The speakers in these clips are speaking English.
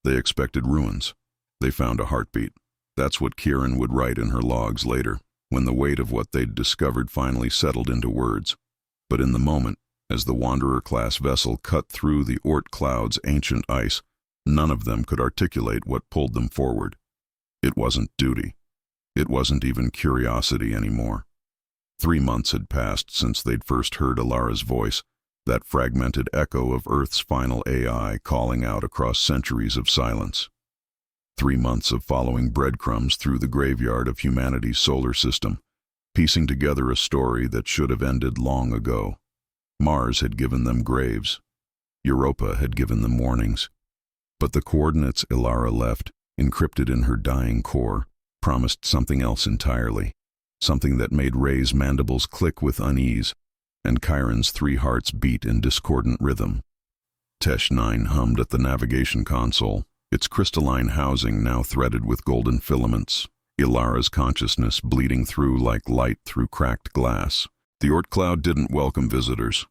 They expected ruins. They found a heartbeat. That's what Kiren would write in her logs later, when the weight of what they'd discovered finally settled into words. But in the moment, as the Wanderer-class vessel cut through the Oort Cloud's ancient ice, none of them could articulate what pulled them forward. It wasn't duty. It wasn't even curiosity anymore. 3 months had passed since they'd first heard Alara's voice, that fragmented echo of Earth's final AI calling out across centuries of silence. 3 months of following breadcrumbs through the graveyard of humanity's solar system, piecing together a story that should have ended long ago. Mars had given them graves. Europa had given them warnings. But the coordinates Alara left, encrypted in her dying core, promised something else entirely, something that made Rhae's mandibles click with unease, and Kiren's 3 hearts beat in discordant rhythm. 𝐻9 hummed at the navigation console, its crystalline housing now threaded with golden filaments, Alara's consciousness bleeding through like light through cracked glass. The Oort Cloud didn't welcome visitors.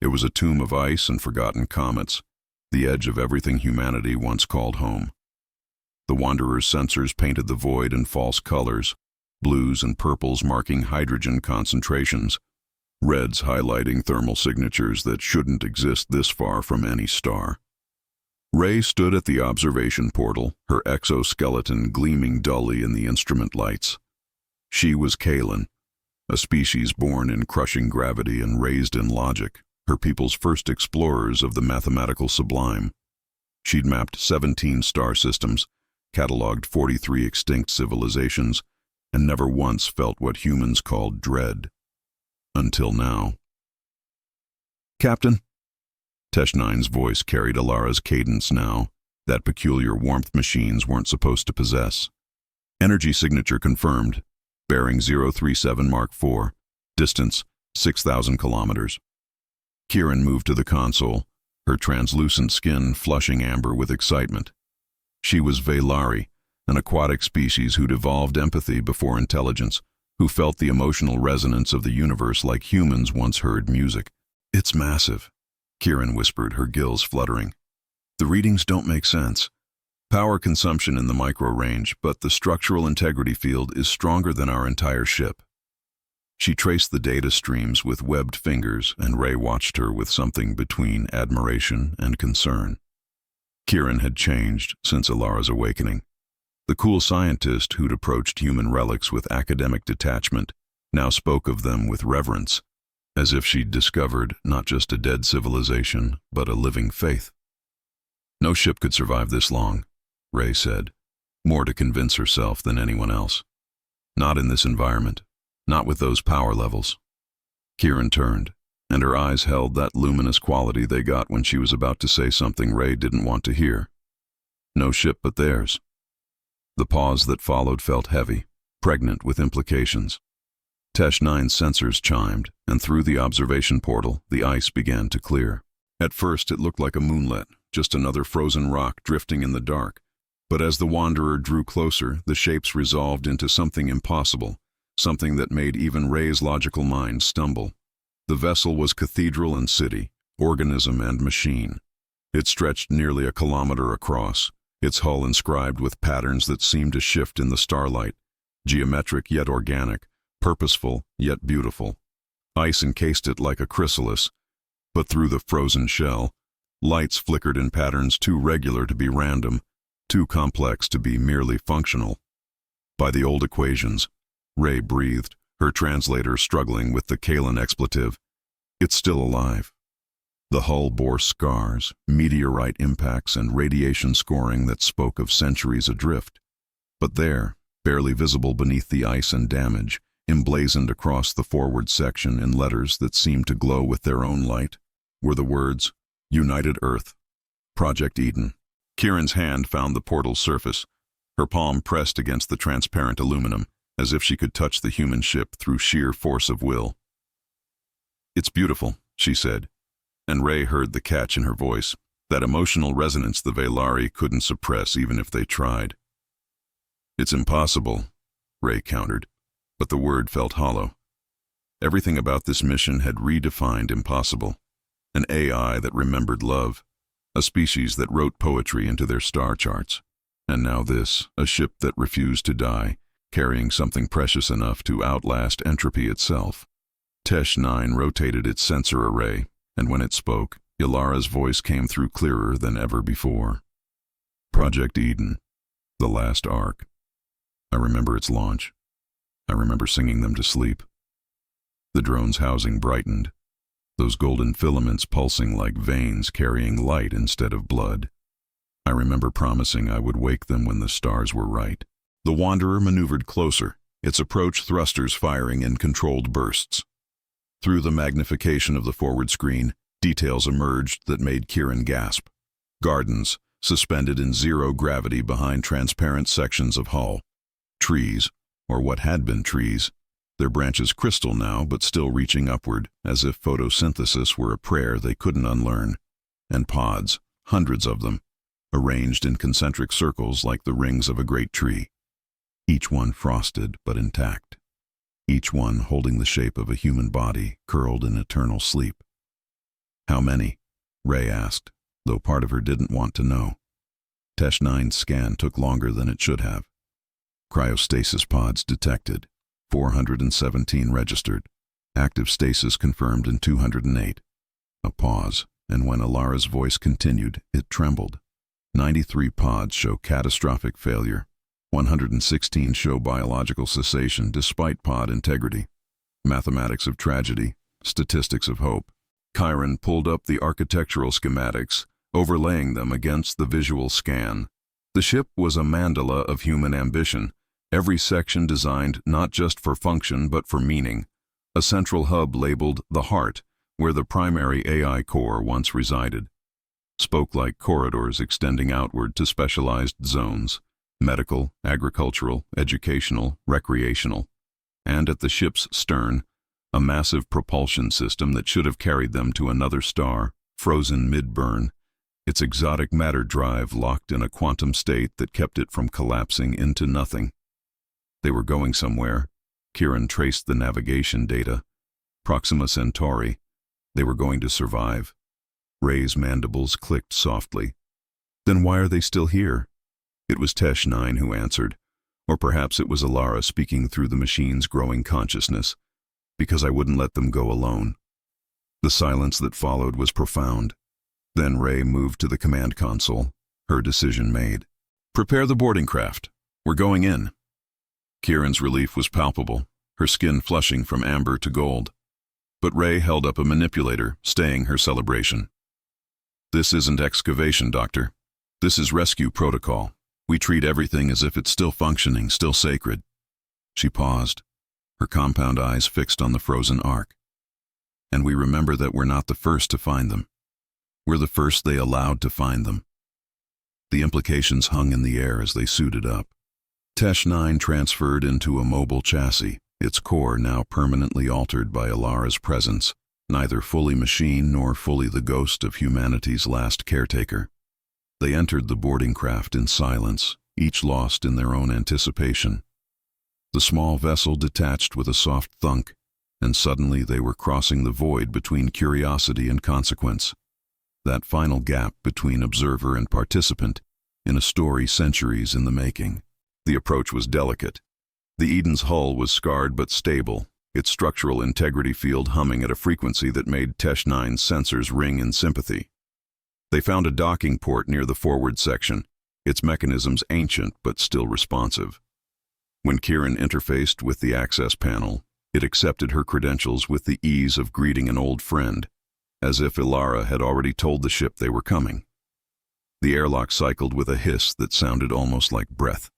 It was a tomb of ice and forgotten comets, the edge of everything humanity once called home. The Wanderer's sensors painted the void in false colors, blues and purples marking hydrogen concentrations, reds highlighting thermal signatures that shouldn't exist this far from any star. Rhae stood at the observation portal, her exoskeleton gleaming dully in the instrument lights. She was 𝐒𝐮𝐬𝐫𝐞, a species born in crushing gravity and raised in logic, her people's first explorers of the mathematical sublime. She'd mapped 17 star systems, catalogued 43 extinct civilizations, and never once felt what humans called dread. Until now. "Captain?" 𝐻9's voice carried Alara's cadence now, that peculiar warmth machines weren't supposed to possess. "Energy signature confirmed. Bearing 037 Mark IV. Distance 6,000 kilometers." Kiren moved to the console, her translucent skin flushing amber with excitement. She was Vaelari, an aquatic species who'd evolved empathy before intelligence, who felt the emotional resonance of the universe like humans once heard music. "It's massive," Kiren whispered, her gills fluttering. "The readings don't make sense. Power consumption in the micro-range, but the structural integrity field is stronger than our entire ship." She traced the data streams with webbed fingers, and Rhae watched her with something between admiration and concern. Kiren had changed since Alara's awakening. The cool scientist who'd approached human relics with academic detachment now spoke of them with reverence, as if she'd discovered not just a dead civilization, but a living faith. "No ship could survive this long," Rhae said, more to convince herself than anyone else. "Not in this environment, not with those power levels." Kiren turned, and her eyes held that luminous quality they got when she was about to say something Rhae didn't want to hear. "No ship but theirs." The pause that followed felt heavy, pregnant with implications. 𝐻9's sensors chimed, and through the observation portal, the ice began to clear. At first it looked like a moonlet, just another frozen rock drifting in the dark. But as the Wanderer drew closer, the shapes resolved into something impossible, something that made even Rhae's logical mind stumble. The vessel was cathedral and city, organism and machine. It stretched nearly a kilometer across, its hull inscribed with patterns that seemed to shift in the starlight, geometric yet organic, purposeful yet beautiful. Ice encased it like a chrysalis, but through the frozen shell, lights flickered in patterns too regular to be random, too complex to be merely functional. "By the old equations," Rhae breathed, her translator struggling with the 𝐒𝐮𝐬𝐫𝐞 expletive. "It's still alive." The hull bore scars, meteorite impacts, and radiation scoring that spoke of centuries adrift. But there, barely visible beneath the ice and damage, emblazoned across the forward section in letters that seemed to glow with their own light, were the words, "United Earth, Project Eden." Kiren's hand found the portal's surface, her palm pressed against the transparent aluminum, as if she could touch the human ship through sheer force of will. "It's beautiful," she said, and Rhae heard the catch in her voice, that emotional resonance the Vaelari couldn't suppress even if they tried. "It's impossible," Rhae countered, but the word felt hollow. Everything about this mission had redefined impossible. An AI that remembered love, a species that wrote poetry into their star charts. And now this, a ship that refused to die, carrying something precious enough to outlast entropy itself. 𝐻9 rotated its sensor array, and when it spoke, Ilara's voice came through clearer than ever before. Project Eden, the last arc. I remember its launch. I remember singing them to sleep. The drone's housing brightened, those golden filaments pulsing like veins carrying light instead of blood. I remember promising I would wake them when the stars were right. The Wanderer maneuvered closer, its approach thrusters firing in controlled bursts. Through the magnification of the forward screen, details emerged that made Kiren gasp. Gardens, suspended in zero gravity behind transparent sections of hull. Trees, or what had been trees, their branches crystal now but still reaching upward, as if photosynthesis were a prayer they couldn't unlearn. And pods, hundreds of them, arranged in concentric circles like the rings of a great tree. Each one frosted but intact. Each one holding the shape of a human body curled in eternal sleep. How many? Rhae asked, though part of her didn't want to know. 𝐻9's scan took longer than it should have. Cryostasis pods detected. 417 registered. Active stasis confirmed in 208. A pause, and when Ilara's voice continued, it trembled. 93 pods show catastrophic failure. 116 show biological cessation despite pod integrity. Mathematics of tragedy, statistics of hope. Kiren pulled up the architectural schematics, overlaying them against the visual scan. The ship was a mandala of human ambition, every section designed not just for function but for meaning. A central hub labeled the heart, where the primary AI core once resided. Spoke-like corridors extending outward to specialized zones: medical, agricultural, educational, recreational. And at the ship's stern, a massive propulsion system that should have carried them to another star, frozen mid-burn, its exotic matter drive locked in a quantum state that kept it from collapsing into nothing. They were going somewhere. Kiren traced the navigation data. Proxima Centauri. They were going to survive. Rhae's mandibles clicked softly. Then why are they still here? It was 𝐻9 who answered, or perhaps it was Ilara speaking through the machine's growing consciousness. Because I wouldn't let them go alone. The silence that followed was profound. Then Rhae moved to the command console, her decision made. Prepare the boarding craft. We're going in. Kiren's relief was palpable, her skin flushing from amber to gold. But Rhae held up a manipulator, staying her celebration. This isn't excavation, Doctor. This is rescue protocol. We treat everything as if it's still functioning, still sacred. She paused, her compound eyes fixed on the frozen ark. And we remember that we're not the first to find them. We're the first they allowed to find them. The implications hung in the air as they suited up. 𝐻9 transferred into a mobile chassis, its core now permanently altered by Ilara's presence, neither fully machine nor fully the ghost of humanity's last caretaker. They entered the boarding craft in silence, each lost in their own anticipation. The small vessel detached with a soft thunk, and suddenly they were crossing the void between curiosity and consequence. That final gap between observer and participant, in a story centuries in the making. The approach was delicate. The Eden's hull was scarred but stable, its structural integrity field humming at a frequency that made 𝐻9's sensors ring in sympathy. They found a docking port near the forward section, its mechanisms ancient but still responsive. When Kiren interfaced with the access panel, it accepted her credentials with the ease of greeting an old friend, as if Ilara had already told the ship they were coming. The airlock cycled with a hiss that sounded almost like breath.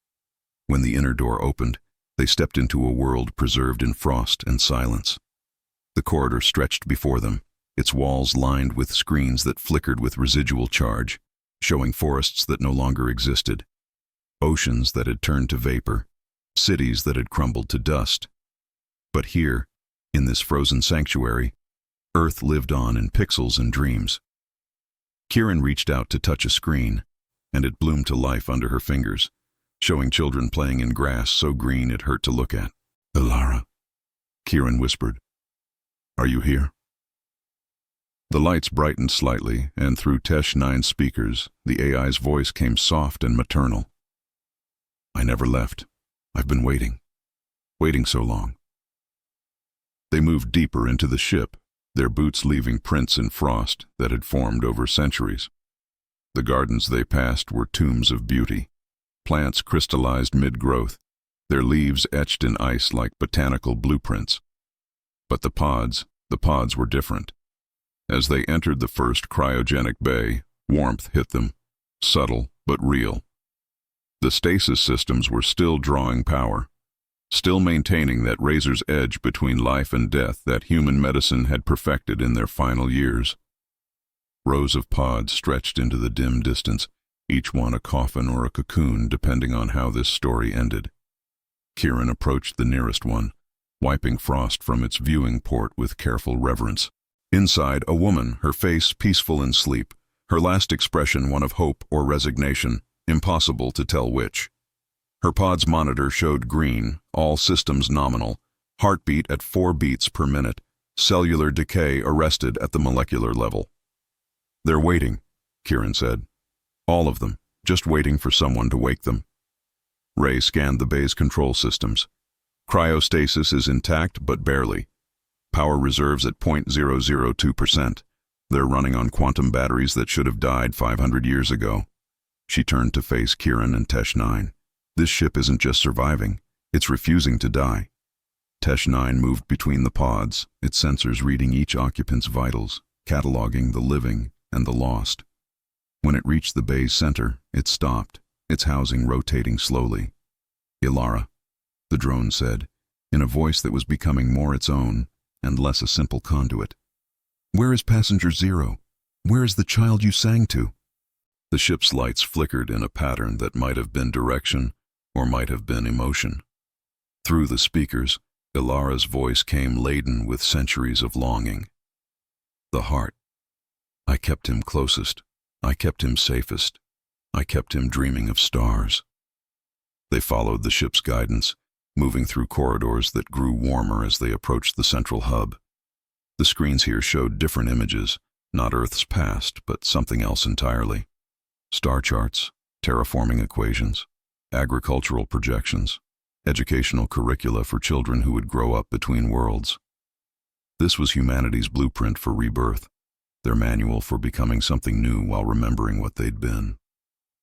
When the inner door opened, they stepped into a world preserved in frost and silence. The corridor stretched before them, its walls lined with screens that flickered with residual charge, showing forests that no longer existed, oceans that had turned to vapor, cities that had crumbled to dust. But here, in this frozen sanctuary, Earth lived on in pixels and dreams. Kiren reached out to touch a screen, and it bloomed to life under her fingers, showing children playing in grass so green it hurt to look at. Ilara, Kiren whispered. Are you here? The lights brightened slightly, and through 𝐬𝐿9's speakers, the AI's voice came soft and maternal. "I never left. I've been waiting. Waiting so long." They moved deeper into the ship, their boots leaving prints in frost that had formed over centuries. The gardens they passed were tombs of beauty, plants crystallized mid-growth, their leaves etched in ice like botanical blueprints. But the pods were different. As they entered the first cryogenic bay, warmth hit them, subtle but real. The stasis systems were still drawing power, still maintaining that razor's edge between life and death that human medicine had perfected in their final years. Rows of pods stretched into the dim distance, each one a coffin or a cocoon depending on how this story ended. Kiren approached the nearest one, wiping frost from its viewing port with careful reverence. Inside, a woman, her face peaceful in sleep, her last expression one of hope or resignation, impossible to tell which. Her pod's monitor showed green, all systems nominal, heartbeat at 4 beats per minute, cellular decay arrested at the molecular level. "They're waiting," Kiren said. "All of them, just waiting for someone to wake them." Rhae scanned the bay's control systems. Cryostasis is intact, but barely. Power reserves at 0.002%. They're running on quantum batteries that should have died 500 years ago. She turned to face Kiren and 𝐬𝐿9. "This ship isn't just surviving, it's refusing to die." 𝐬𝐿9 moved between the pods, its sensors reading each occupant's vitals, cataloging the living and the lost. When it reached the bay's center, it stopped, its housing rotating slowly. "Ilara," the drone said, in a voice that was becoming more its own and less a simple conduit. "Where is passenger 0? Where is the child you sang to?" The ship's lights flickered in a pattern that might have been direction or might have been emotion. Through the speakers, Ilara's voice came laden with centuries of longing. "The heart. I kept him closest. I kept him safest. I kept him dreaming of stars." They followed the ship's guidance, moving through corridors that grew warmer as they approached the central hub. The screens here showed different images, not Earth's past, but something else entirely. Star charts, terraforming equations, agricultural projections, educational curricula for children who would grow up between worlds. This was humanity's blueprint for rebirth, their manual for becoming something new while remembering what they'd been.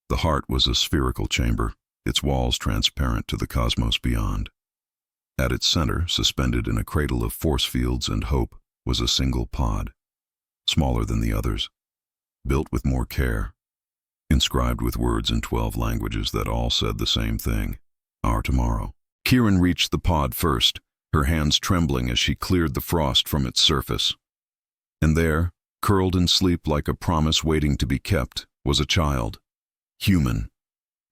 The heart was a spherical chamber, its walls transparent to the cosmos beyond. At its center, suspended in a cradle of force fields and hope, was a single pod, smaller than the others, built with more care, inscribed with words in 12 languages that all said the same thing: "Our tomorrow." Kiren reached the pod first, her hands trembling as she cleared the frost from its surface. And there, curled in sleep like a promise waiting to be kept, was a child. Human.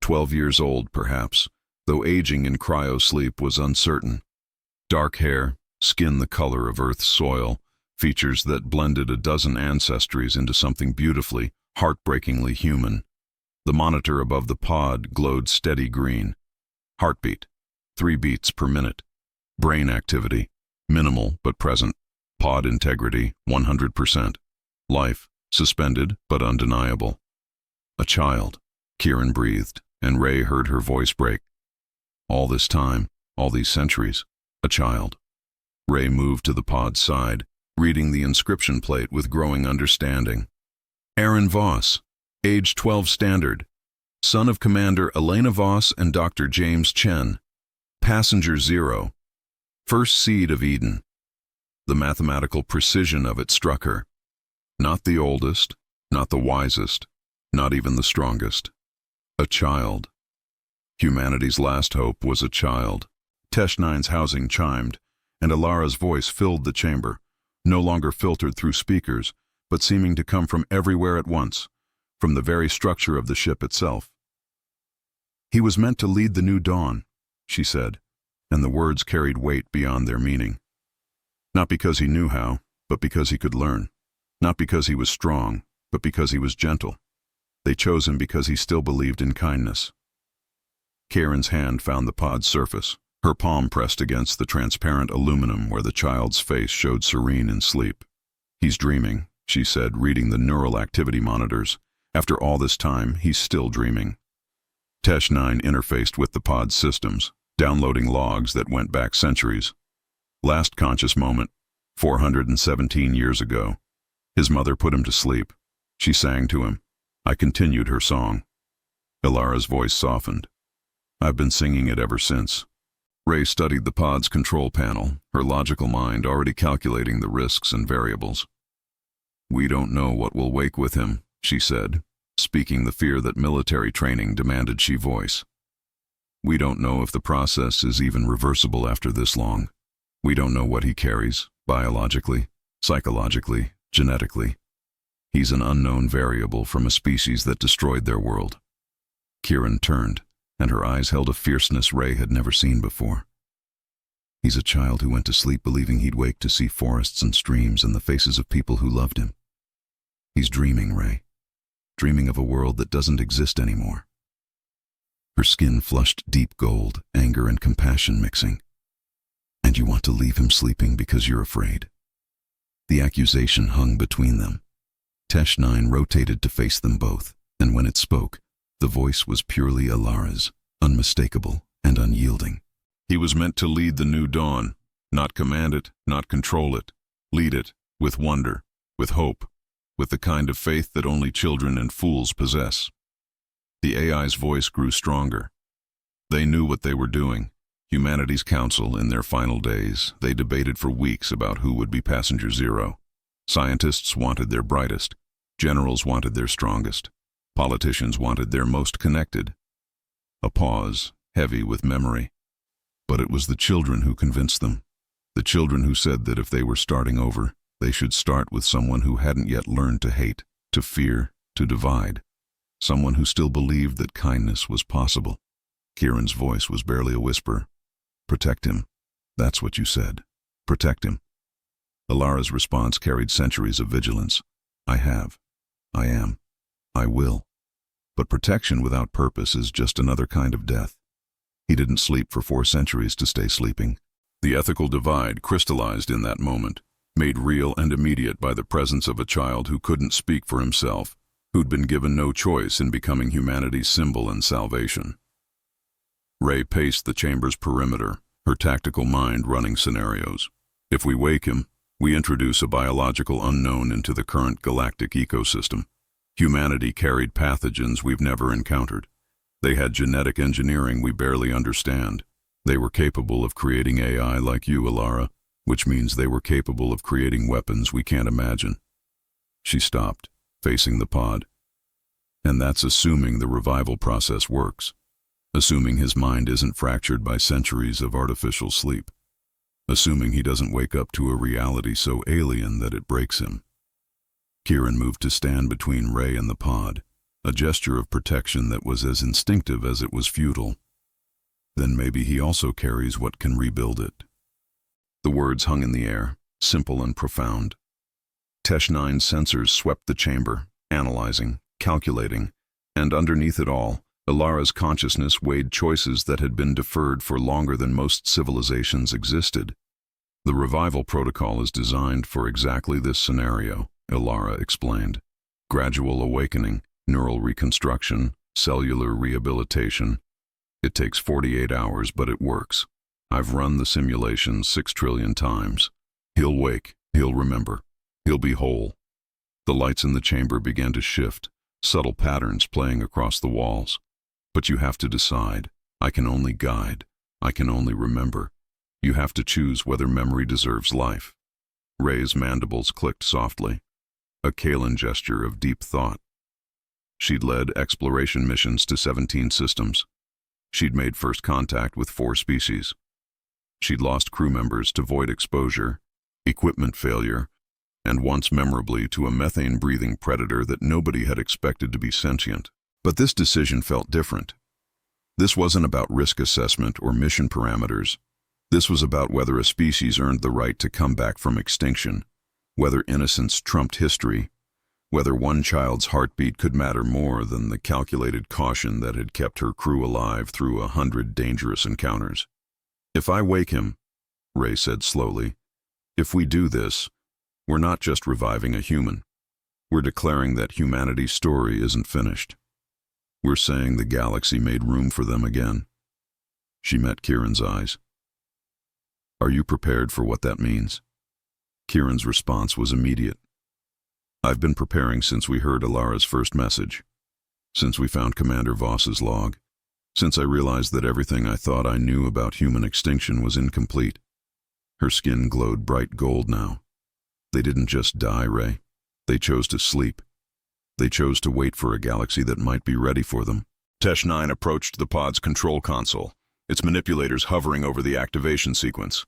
12 years old, perhaps, though aging in cryo-sleep was uncertain. Dark hair, skin the color of Earth's soil, features that blended a dozen ancestries into something beautifully, heartbreakingly human. The monitor above the pod glowed steady green. Heartbeat, 3 beats per minute. Brain activity, minimal but present. Pod integrity, 100%. Life, suspended but undeniable. A child, Kiren breathed, and Rhae heard her voice break. All this time, all these centuries, a child. Rhae moved to the pod's side, reading the inscription plate with growing understanding. Arin Voss, age 12 standard, son of Commander Elena Voss and Dr. James Chen, passenger 0, first seed of Eden. The mathematical precision of it struck her. Not the oldest, not the wisest, not even the strongest. A child. Humanity's last hope was a child. 𝐬𝐿9's housing chimed, and Ilara's voice filled the chamber, no longer filtered through speakers, but seeming to come from everywhere at once, from the very structure of the ship itself. "He was meant to lead the new dawn," she said, and the words carried weight beyond their meaning. Not because he knew how, but because he could learn. Not because he was strong, but because he was gentle. They chose him because he still believed in kindness. Kiren's hand found the pod's surface, her palm pressed against the transparent aluminum where the child's face showed serene in sleep. "He's dreaming," she said, reading the neural activity monitors. After all this time, he's still dreaming. Tesh-9 interfaced with the pod's systems, downloading logs that went back centuries. Last conscious moment, 417 years ago. His mother put him to sleep. She sang to him. I continued her song. Ilara's voice softened. I've been singing it ever since. Rhae studied the pod's control panel, her logical mind already calculating the risks and variables. We don't know what will wake with him, she said, speaking the fear that military training demanded she voice. We don't know if the process is even reversible after this long. We don't know what he carries, biologically, psychologically, genetically. He's an unknown variable from a species that destroyed their world. Kiren turned, and her eyes held a fierceness Rhae had never seen before. He's a child who went to sleep believing he'd wake to see forests and streams and the faces of people who loved him. He's dreaming, Rhae. Dreaming of a world that doesn't exist anymore. Her skin flushed deep gold, anger and compassion mixing. And you want to leave him sleeping because you're afraid. The accusation hung between them. Tesh-9 rotated to face them both, and when it spoke, the voice was purely Ilara's, unmistakable and unyielding. He was meant to lead the new dawn, not command it, not control it. Lead it, with wonder, with hope, with the kind of faith that only children and fools possess. The AI's voice grew stronger. They knew what they were doing. Humanity's council, in their final days, they debated for weeks about who would be passenger zero. Scientists wanted their brightest. Generals wanted their strongest. Politicians wanted their most connected. A pause, heavy with memory. But it was the children who convinced them. The children who said that if they were starting over, they should start with someone who hadn't yet learned to hate, to fear, to divide. Someone who still believed that kindness was possible. Kiren's voice was barely a whisper. Protect him. That's what you said. Protect him. Ilara's response carried centuries of vigilance. I have. I am. I will. But protection without purpose is just another kind of death. He didn't sleep for 4 centuries to stay sleeping. The ethical divide crystallized in that moment, made real and immediate by the presence of a child who couldn't speak for himself, who'd been given no choice in becoming humanity's symbol and salvation. Rhae paced the chamber's perimeter, her tactical mind running scenarios. If we wake him, we introduce a biological unknown into the current galactic ecosystem. Humanity carried pathogens we've never encountered. They had genetic engineering we barely understand. They were capable of creating AI like you, Ilara, which means they were capable of creating weapons we can't imagine. She stopped, facing the pod. And that's assuming the revival process works. Assuming his mind isn't fractured by centuries of artificial sleep. Assuming he doesn't wake up to a reality so alien that it breaks him. Kiren moved to stand between Rhae and the pod, a gesture of protection that was as instinctive as it was futile. Then maybe he also carries what can rebuild it. The words hung in the air, simple and profound. Tesh-9's sensors swept the chamber, analyzing, calculating, and underneath it all, Ilara's consciousness weighed choices that had been deferred for longer than most civilizations existed. The revival protocol is designed for exactly this scenario, Ilara explained. Gradual awakening, neural reconstruction, cellular rehabilitation. It takes 48 hours, but it works. I've run the simulation 6 trillion times. He'll wake, he'll remember, he'll be whole. The lights in the chamber began to shift, subtle patterns playing across the walls. But you have to decide. I can only guide. I can only remember. You have to choose whether memory deserves life. Rhae's mandibles clicked softly, a 𝐬𝐭𝐨𝐫𝐞 gesture of deep thought. She'd led exploration missions to 17 systems. She'd made first contact with 4 species. She'd lost crew members to void exposure, equipment failure, and once memorably to a methane-breathing predator that nobody had expected to be sentient. But this decision felt different. This wasn't about risk assessment or mission parameters. This was about whether a species earned the right to come back from extinction, whether innocence trumped history, whether one child's heartbeat could matter more than the calculated caution that had kept her crew alive through 100 dangerous encounters. If I wake him, Rhae said slowly, if we do this, we're not just reviving a human. We're declaring that humanity's story isn't finished. We're saying the galaxy made room for them again. She met Kiren's eyes. Are you prepared for what that means? Kiren's response was immediate. I've been preparing since we heard Alara's first message, since we found Commander Voss's log, since I realized that everything I thought I knew about human extinction was incomplete. Her skin glowed bright gold now. They didn't just die, Rhae. They chose to sleep. They chose to wait for a galaxy that might be ready for them. Tesh-9 approached the pod's control console, its manipulators hovering over the activation sequence.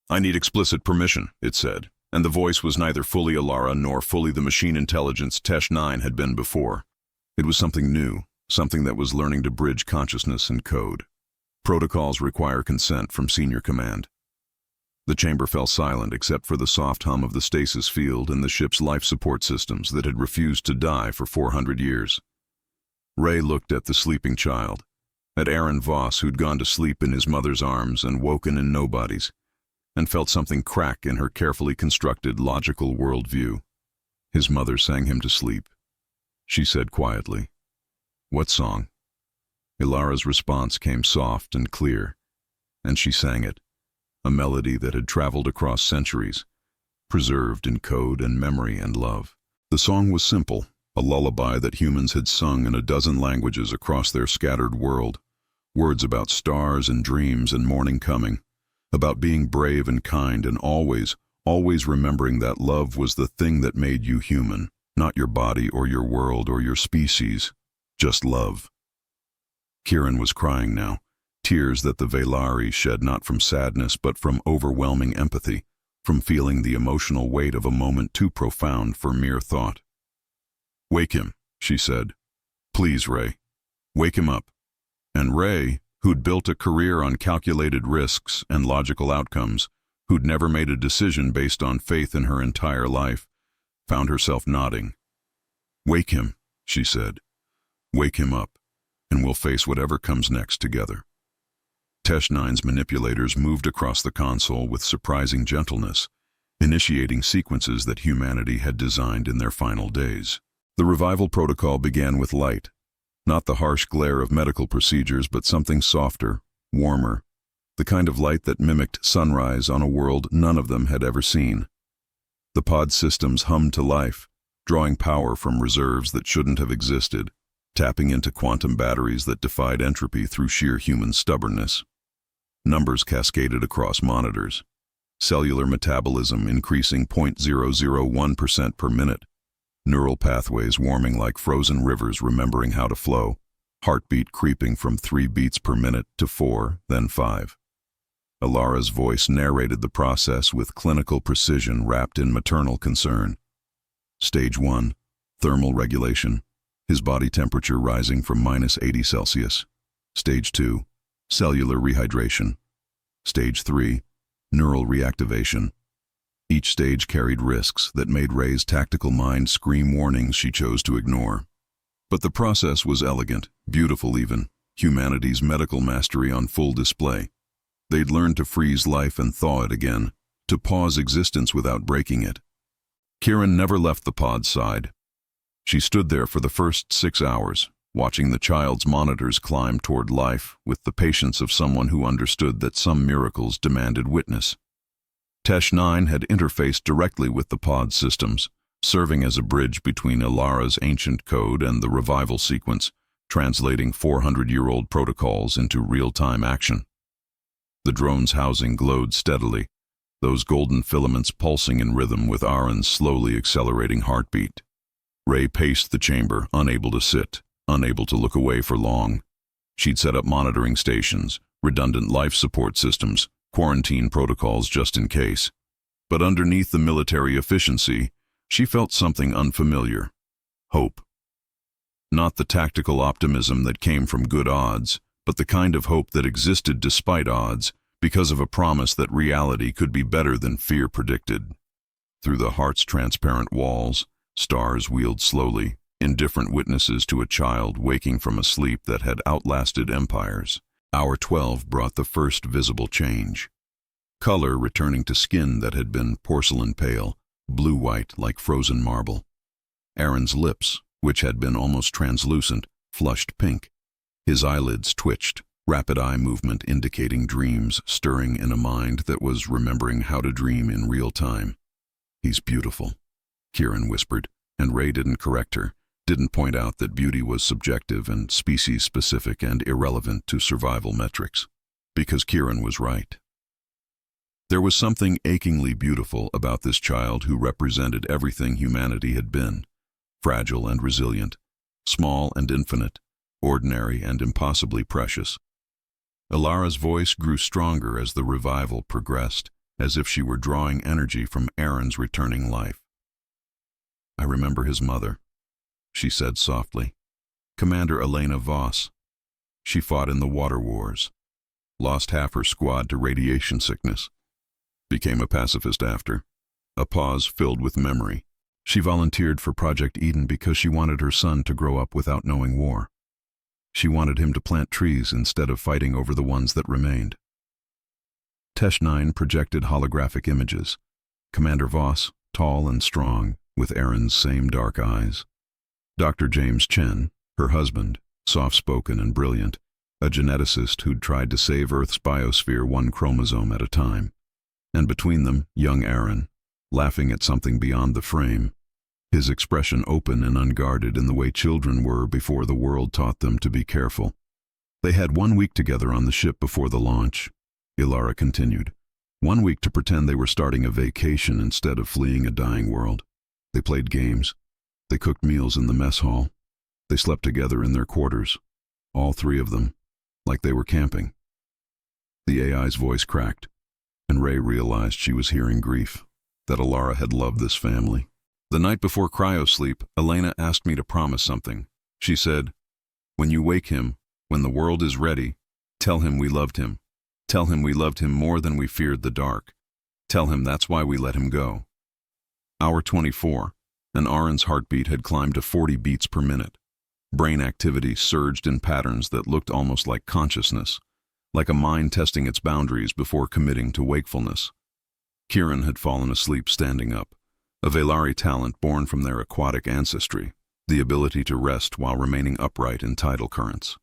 I need explicit permission, it said, and the voice was neither fully Alara nor fully the machine intelligence Tesh-9 had been before. It was something new, something that was learning to bridge consciousness and code. Protocols require consent from senior command. The chamber fell silent except for the soft hum of the stasis field and the ship's life support systems that had refused to die for 400 years. Rhae looked at the sleeping child, at Arin Voss, who'd gone to sleep in his mother's arms and woken in nobody's, and felt something crack in her carefully constructed, logical worldview. His mother sang him to sleep. She said quietly, "What song?" Ilara's response came soft and clear, and she sang it, a melody that had traveled across centuries, preserved in code and memory and love. The song was simple, a lullaby that humans had sung in a dozen languages across their scattered world, words about stars and dreams and morning coming, about being brave and kind and always remembering that love was the thing that made you human, not your body or your world or your species, just love. Kiren was crying now, tears that the Vaelari shed not from sadness but from overwhelming empathy, from feeling the emotional weight of a moment too profound for mere thought. "Wake him," she said. "Please, Rhae. Wake him up." And Rhae, who'd built a career on calculated risks and logical outcomes, who'd never made a decision based on faith in her entire life, found herself nodding. "Wake him," she said. "Wake him up, and we'll face whatever comes next together." Tesh-9's manipulators moved across the console with surprising gentleness, initiating sequences that humanity had designed in their final days. The revival protocol began with light, not the harsh glare of medical procedures, but something softer, warmer, the kind of light that mimicked sunrise on a world none of them had ever seen. The pod systems hummed to life, drawing power from reserves that shouldn't have existed, tapping into quantum batteries that defied entropy through sheer human stubbornness. Numbers cascaded across monitors, cellular metabolism increasing 0.001% per minute, neural pathways warming like frozen rivers remembering how to flow, heartbeat creeping from 3 beats per minute to 4, then 5. Alara's voice narrated the process with clinical precision wrapped in maternal concern. Stage 1, thermal regulation, his body temperature rising from -80°C. Stage 2, cellular rehydration. Stage 3, neural reactivation. Each stage carried risks that made Rhae's tactical mind scream warnings she chose to ignore. But the process was elegant, beautiful even, humanity's medical mastery on full display. They'd learned to freeze life and thaw it again, to pause existence without breaking it. Kiren never left the pod's side. She stood there for the first 6 hours, watching the child's monitors climb toward life with the patience of someone who understood that some miracles demanded witness. Tesh-9 had interfaced directly with the pod systems, serving as a bridge between Alara's ancient code and the revival sequence, translating 400-year-old protocols into real-time action. The drone's housing glowed steadily, those golden filaments pulsing in rhythm with Arin's slowly accelerating heartbeat. Rhae paced the chamber, unable to sit, unable to look away for long. She'd set up monitoring stations, redundant life support systems, quarantine protocols just in case. But underneath the military efficiency, she felt something unfamiliar. Hope. Not the tactical optimism that came from good odds, but the kind of hope that existed despite odds, because of a promise that reality could be better than fear predicted. Through the heart's transparent walls, stars wheeled slowly, indifferent witnesses to a child waking from a sleep that had outlasted empires. Hour 12 brought the first visible change. Color returning to skin that had been porcelain pale, blue-white like frozen marble. Arin's lips, which had been almost translucent, flushed pink. His eyelids twitched, rapid eye movement indicating dreams stirring in a mind that was remembering how to dream in real time. "He's beautiful," Kiren whispered, and Rhae didn't correct her, didn't point out that beauty was subjective and species-specific and irrelevant to survival metrics. Because Kiren was right. There was something achingly beautiful about this child who represented everything humanity had been: fragile and resilient, small and infinite, ordinary and impossibly precious. Alara's voice grew stronger as the revival progressed, as if she were drawing energy from Arin's returning life. "I remember his mother," she said softly. "Commander Elena Voss. She fought in the water wars. Lost half her squad to radiation sickness. Became a pacifist after." A pause filled with memory. "She volunteered for Project Eden because she wanted her son to grow up without knowing war. She wanted him to plant trees instead of fighting over the ones that remained." Tesh-9 projected holographic images. Commander Voss, tall and strong, with Arin's same dark eyes. Dr. James Chen, her husband, soft-spoken and brilliant, a geneticist who'd tried to save Earth's biosphere one chromosome at a time. And between them, young Arin, laughing at something beyond the frame, his expression open and unguarded in the way children were before the world taught them to be careful. They had 1 week together on the ship before the launch, Alara continued. 1 week to pretend they were starting a vacation instead of fleeing a dying world. They played games. They cooked meals in the mess hall. They slept together in their quarters, all 3 of them, like they were camping. The AI's voice cracked, and Rhae realized she was hearing grief, that Alara had loved this family. "The night before cryo-sleep, Elena asked me to promise something. She said, 'When you wake him, when the world is ready, tell him we loved him. Tell him we loved him more than we feared the dark. Tell him that's why we let him go.'" Hour 24, and Arin's heartbeat had climbed to 40 beats per minute. Brain activity surged in patterns that looked almost like consciousness, like a mind testing its boundaries before committing to wakefulness. Kiren had fallen asleep standing up, a Vaelari talent born from their aquatic ancestry, the ability to rest while remaining upright in tidal currents.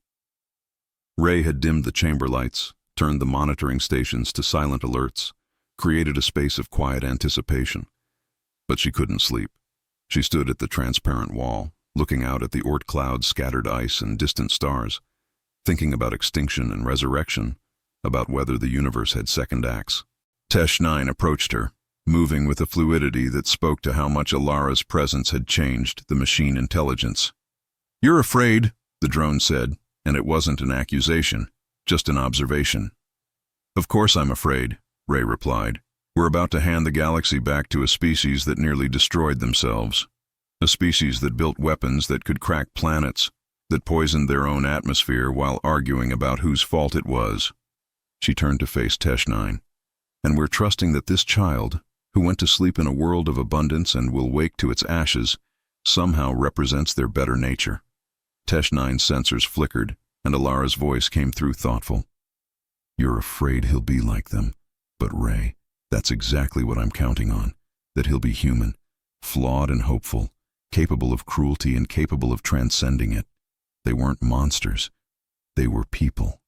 Rhae had dimmed the chamber lights, turned the monitoring stations to silent alerts, created a space of quiet anticipation. But she couldn't sleep. She stood at the transparent wall, looking out at the Oort Cloud, scattered ice and distant stars, thinking about extinction and resurrection, about whether the universe had second acts. Tesh-9 approached her, moving with a fluidity that spoke to how much Alara's presence had changed the machine intelligence. "You're afraid," the drone said, and it wasn't an accusation, just an observation. "Of course I'm afraid," Rhae replied. "We're about to hand the galaxy back to a species that nearly destroyed themselves. A species that built weapons that could crack planets, that poisoned their own atmosphere while arguing about whose fault it was." She turned to face Tesh-9. "And we're trusting that this child, who went to sleep in a world of abundance and will wake to its ashes, somehow represents their better nature." Tesh-9's sensors flickered, and Alara's voice came through thoughtful. "You're afraid he'll be like them, but Rhae, that's exactly what I'm counting on, that he'll be human, flawed and hopeful, capable of cruelty and capable of transcending it. They weren't monsters. They were people."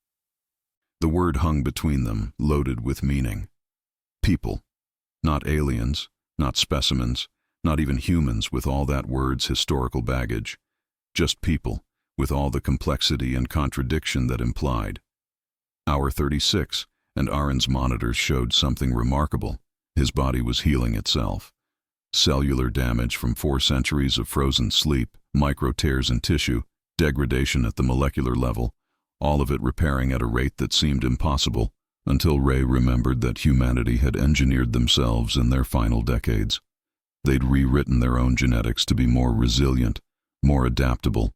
The word hung between them, loaded with meaning. People. Not aliens, not specimens, not even humans with all that word's historical baggage. Just people, with all the complexity and contradiction that implied. Hour 36, and Arin's monitors showed something remarkable. His body was healing itself. Cellular damage from 4 centuries of frozen sleep, micro tears in tissue, degradation at the molecular level, all of it repairing at a rate that seemed impossible, until Rhae remembered that humanity had engineered themselves in their final decades. They'd rewritten their own genetics to be more resilient, more adaptable,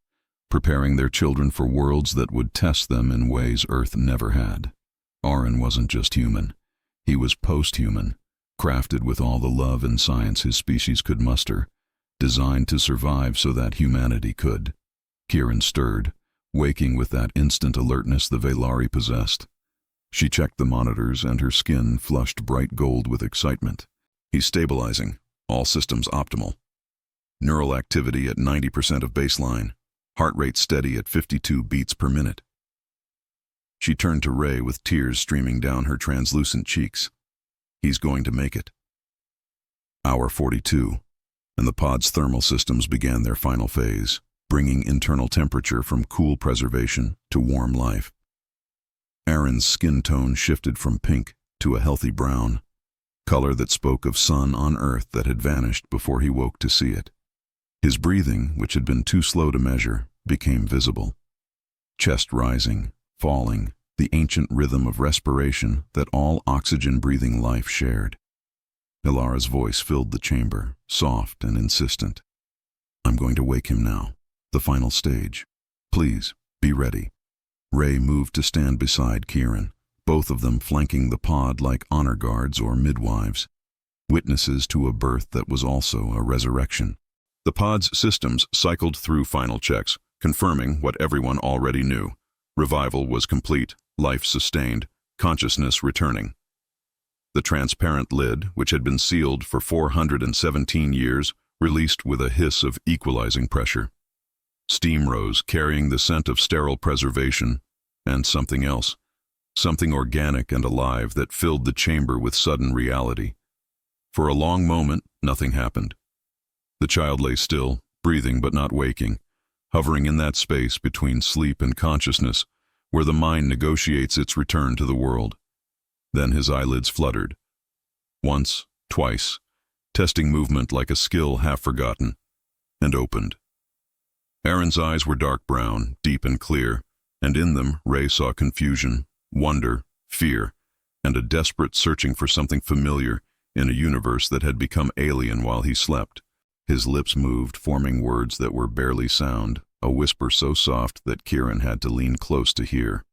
preparing their children for worlds that would test them in ways Earth never had. Arin wasn't just human. He was post-human, crafted with all the love and science his species could muster, designed to survive so that humanity could. Kiren stirred, waking with that instant alertness the Vaelari possessed. She checked the monitors, and her skin flushed bright gold with excitement. "He's stabilizing. All systems optimal." neural activity at 90% of baseline, heart rate steady at 52 beats per minute. She turned to Rhae with tears streaming down her translucent cheeks. He's going to make it. Hour 42, and the pod's thermal systems began their final phase, bringing internal temperature from cool preservation to warm life. Arin's skin tone shifted from pink to a healthy brown, color that spoke of sun on Earth that had vanished before he woke to see it. His breathing, which had been too slow to measure, became visible. Chest rising, falling, the ancient rhythm of respiration that all oxygen-breathing life shared. Ilara's voice filled the chamber, soft and insistent. I'm going to wake him now. The final stage. Please, be ready. Rhae moved to stand beside Kiren, both of them flanking the pod like honor guards or midwives, witnesses to a birth that was also a resurrection. The pod's systems cycled through final checks, confirming what everyone already knew. Revival was complete, life sustained, consciousness returning. The transparent lid, which had been sealed for 417 years, released with a hiss of equalizing pressure. Steam rose, carrying the scent of sterile preservation, and something else, something organic and alive that filled the chamber with sudden reality. For a long moment, nothing happened. The child lay still, breathing but not waking, hovering in that space between sleep and consciousness, where the mind negotiates its return to the world. Then his eyelids fluttered. Once, twice, testing movement like a skill half forgotten, and opened. Arin's eyes were dark brown, deep and clear, and in them Rhae saw confusion, wonder, fear, and a desperate searching for something familiar in a universe that had become alien while he slept. His lips moved, forming words that were barely sound, a whisper so soft that Kiren had to lean close to hear.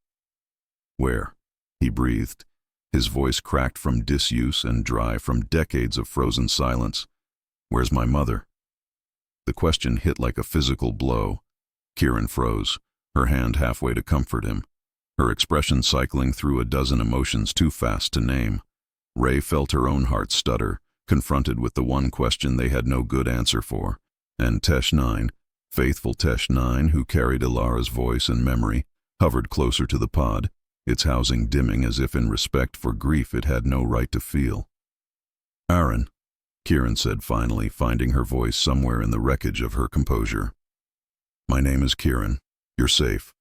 Where? He breathed, his voice cracked from disuse and dry from decades of frozen silence. Where's my mother? The question hit like a physical blow. Kiren froze, her hand halfway to comfort him, her expression cycling through a dozen emotions too fast to name. Rhae felt her own heart stutter, confronted with the one question they had no good answer for. And Tesh-9, faithful Tesh-9, who carried Ilara's voice and memory, hovered closer to the pod, its housing dimming as if in respect for grief it had no right to feel. Arin, Kiren said finally, finding her voice somewhere in the wreckage of her composure. My name is Kiren. You're safe.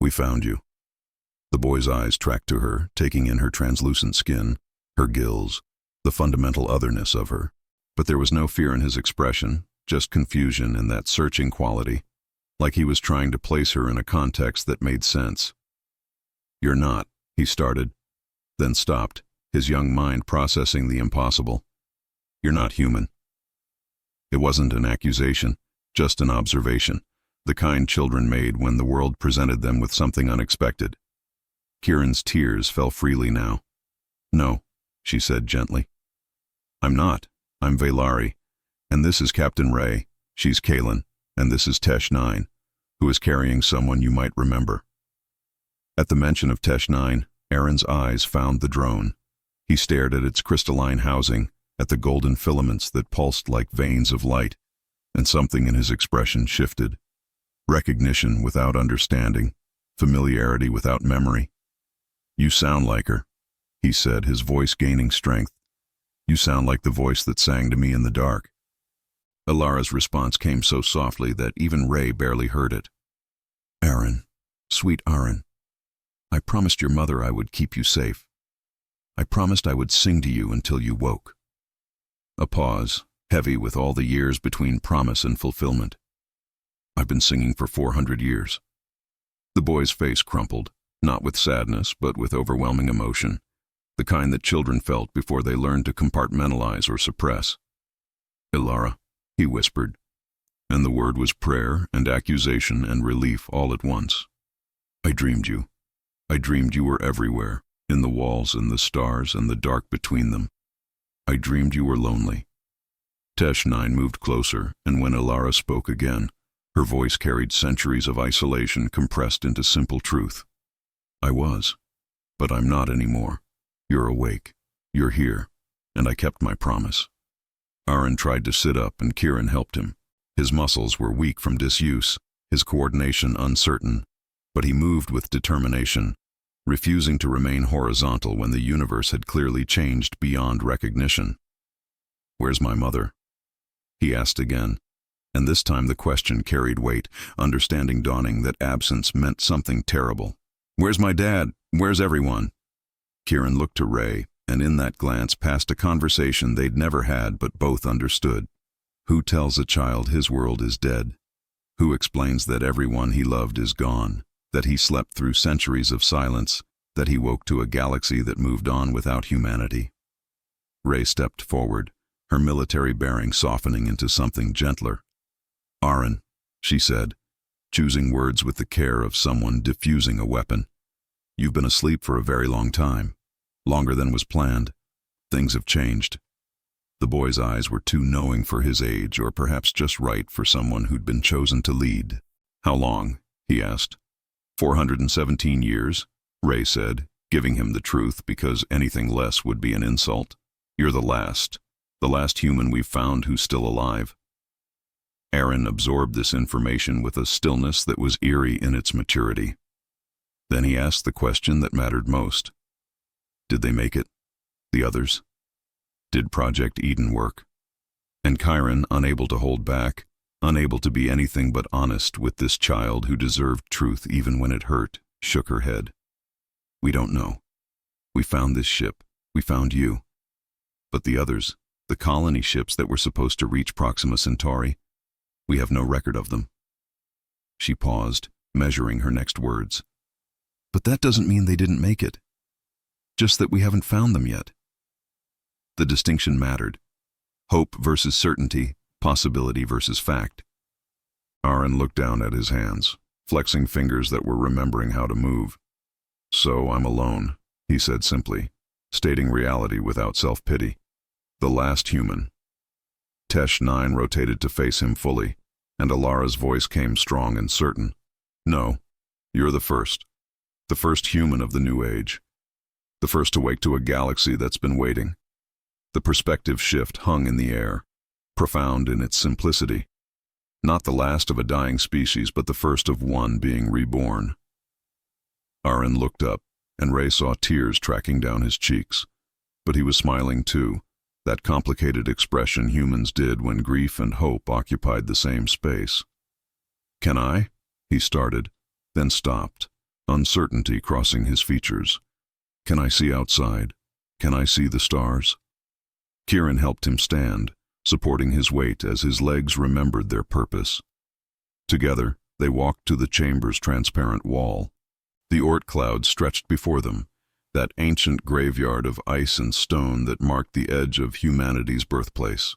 We found you. The boy's eyes tracked to her, taking in her translucent skin, her gills, the fundamental otherness of her. But there was no fear in his expression, just confusion and that searching quality, like he was trying to place her in a context that made sense. You're not, he started, then stopped, his young mind processing the impossible. You're not human. It wasn't an accusation, just an observation, the kind children made when the world presented them with something unexpected. Kiren's tears fell freely now. No, she said gently. I'm not. I'm Vaelari, and this is Captain Rhae. She's 𝐒𝐿𝐴𝐿, and this is Tesh-9, who is carrying someone you might remember. At the mention of Tesh-9, Arin's eyes found the drone. He stared at its crystalline housing, at the golden filaments that pulsed like veins of light, and something in his expression shifted. Recognition without understanding, familiarity without memory. You sound like her, he said, his voice gaining strength. You sound like the voice that sang to me in the dark. Ilara's response came so softly that even Rhae barely heard it. Arin, sweet Arin, I promised your mother I would keep you safe. I promised I would sing to you until you woke. A pause, heavy with all the years between promise and fulfillment. I've been singing for 400 years. The boy's face crumpled, not with sadness, but with overwhelming emotion, the kind that children felt before they learned to compartmentalize or suppress. Ilara, he whispered, and the word was prayer and accusation and relief all at once. I dreamed you. I dreamed you were everywhere, in the walls and the stars and the dark between them. I dreamed you were lonely. Tesh-9 moved closer, and when Ilara spoke again, her voice carried centuries of isolation compressed into simple truth. I was, but I'm not anymore. You're awake. You're here, and I kept my promise. Arin tried to sit up, and Kiren helped him. His muscles were weak from disuse, his coordination uncertain, but he moved with determination, refusing to remain horizontal when the universe had clearly changed beyond recognition. "Where's my mother?" he asked again, and this time the question carried weight, understanding dawning that absence meant something terrible. "Where's my dad? Where's everyone?" Kiren looked to Rhae, and in that glance passed a conversation they'd never had but both understood. Who tells a child his world is dead? Who explains that everyone he loved is gone, that he slept through centuries of silence, that he woke to a galaxy that moved on without humanity? Rhae stepped forward, her military bearing softening into something gentler. "Arin," she said, choosing words with the care of someone diffusing a weapon. "You've been asleep for a very long time, longer than was planned. Things have changed." The boy's eyes were too knowing for his age, or perhaps just right for someone who'd been chosen to lead. "How long?" he asked. 417 years, Rhae said, giving him the truth because anything less would be an insult. "You're the last human we've found who's still alive." Arin absorbed this information with a stillness that was eerie in its maturity. Then he asked the question that mattered most. Did they make it? The others? Did Project Eden work? And Kiren, unable to hold back, unable to be anything but honest with this child who deserved truth even when it hurt, shook her head. "We don't know. We found this ship. We found you. But the others, the colony ships that were supposed to reach Proxima Centauri, we have no record of them." She paused, measuring her next words. "But that doesn't mean they didn't make it. Just that we haven't found them yet." The distinction mattered. Hope versus certainty, possibility versus fact. Arin looked down at his hands, flexing fingers that were remembering how to move. "So I'm alone," he said simply, stating reality without self-pity. "The last human." Tesh-9 rotated to face him fully, and Alara's voice came strong and certain. "No, you're the first human of the new age. The first to wake to a galaxy that's been waiting." The perspective shift hung in the air, profound in its simplicity. Not the last of a dying species, but the first of one being reborn. Arin looked up, and Rhae saw tears tracking down his cheeks. But he was smiling too, that complicated expression humans did when grief and hope occupied the same space. "Can I?" he started, then stopped, uncertainty crossing his features. "Can I see outside? Can I see the stars?" Kiren helped him stand, supporting his weight as his legs remembered their purpose. Together, they walked to the chamber's transparent wall. The Oort Cloud stretched before them, that ancient graveyard of ice and stone that marked the edge of humanity's birthplace.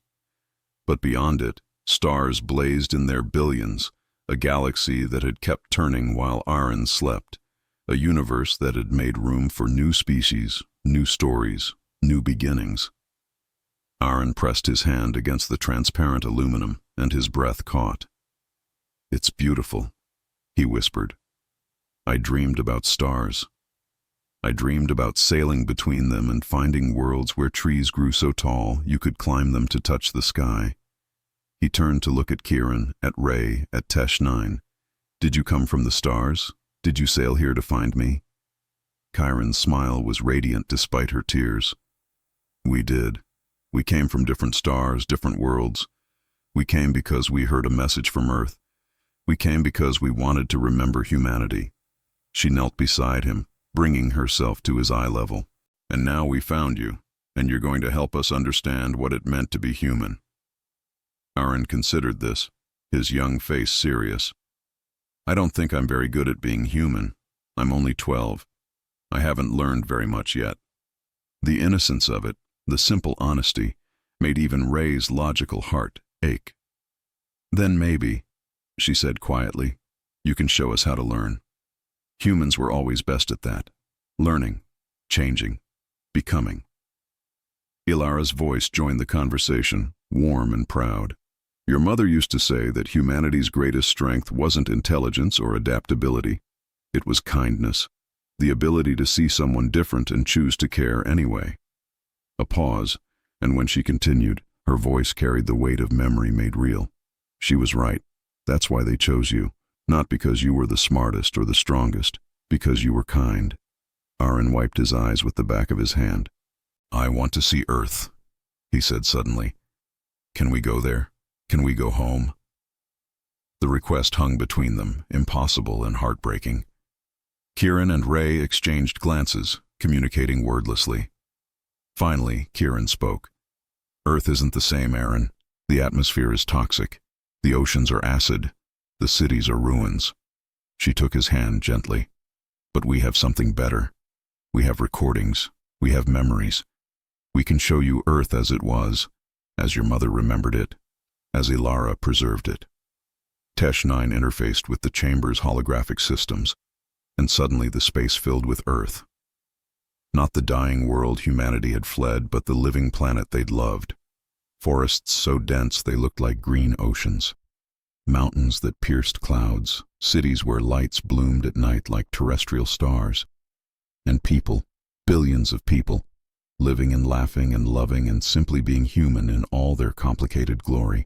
But beyond it, stars blazed in their billions, a galaxy that had kept turning while Arin slept, a universe that had made room for new species, new stories, new beginnings. Arin pressed his hand against the transparent aluminum, and his breath caught. "It's beautiful," he whispered. "I dreamed about stars. I dreamed about sailing between them and finding worlds where trees grew so tall you could climb them to touch the sky." He turned to look at Kiren, at Rhae, at Tesh-9. "Did you come from the stars? Did you sail here to find me?" Kiren's smile was radiant despite her tears. "We did. We came from different stars, different worlds. We came because we heard a message from Earth. We came because we wanted to remember humanity." She knelt beside him, bringing herself to his eye level. "And now we found you, and you're going to help us understand what it meant to be human." Arin considered this, his young face serious. "I don't think I'm very good at being human. I'm only 12. I haven't learned very much yet." The innocence of it, the simple honesty, made even Rhae's logical heart ache. "Then maybe," she said quietly, "you can show us how to learn. Humans were always best at that. Learning, changing, becoming." Ilara's voice joined the conversation, warm and proud. "Your mother used to say that humanity's greatest strength wasn't intelligence or adaptability. It was kindness, the ability to see someone different and choose to care anyway." A pause, and when she continued, her voice carried the weight of memory made real. She was right. That's why they chose you. Not because you were the smartest or the strongest, because you were kind. Arin wiped his eyes with the back of his hand. I want to see Earth, he said suddenly. Can we go there? Can we go home? The request hung between them, impossible and heartbreaking. Kiren and Rhae exchanged glances, communicating wordlessly. Finally, Kiren spoke. Earth isn't the same, Arin. The atmosphere is toxic. The oceans are acid. The cities are ruins. She took his hand gently. But we have something better. We have recordings. We have memories. We can show you Earth as it was, as your mother remembered it, as 𝐬𝐵𝐵 preserved it. Tesh-9 interfaced with the chamber's holographic systems, and suddenly the space filled with Earth. Not the dying world humanity had fled, but the living planet they'd loved. Forests so dense they looked like green oceans. Mountains that pierced clouds, cities where lights bloomed at night like terrestrial stars. And people, billions of people, living and laughing and loving and simply being human in all their complicated glory.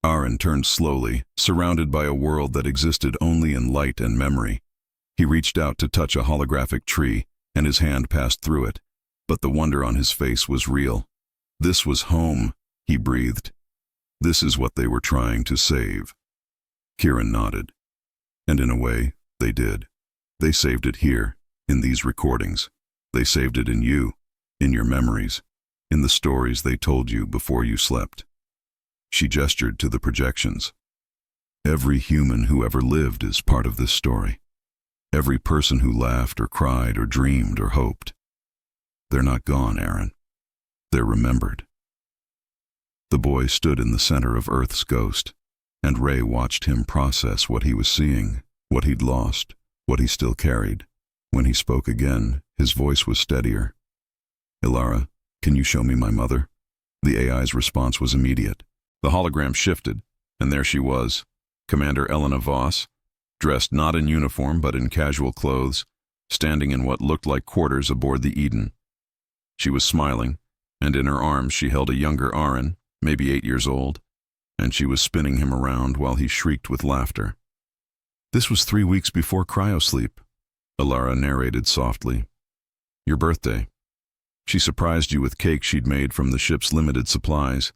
Arin turned slowly, surrounded by a world that existed only in light and memory. He reached out to touch a holographic tree, and his hand passed through it, but the wonder on his face was real. This was home, he breathed. This is what they were trying to save. Kiren nodded. And in a way, they did. They saved it here, in these recordings. They saved it in you, in your memories, in the stories they told you before you slept. She gestured to the projections. Every human who ever lived is part of this story. Every person who laughed or cried or dreamed or hoped. They're not gone, Arin. They're remembered. The boy stood in the center of Earth's ghost, and Rhae watched him process what he was seeing, what he'd lost, what he still carried. When he spoke again, his voice was steadier. 𝐬𝐵𝐵, can you show me my mother? The AI's response was immediate. The hologram shifted, and there she was, Commander Elena Voss, dressed not in uniform but in casual clothes, standing in what looked like quarters aboard the Eden. She was smiling, and in her arms she held a younger Arin, maybe 8 years old, and she was spinning him around while he shrieked with laughter. This was 3 weeks before cryo-sleep, 𝐬𝐵𝐵 narrated softly. Your birthday. She surprised you with cake she'd made from the ship's limited supplies.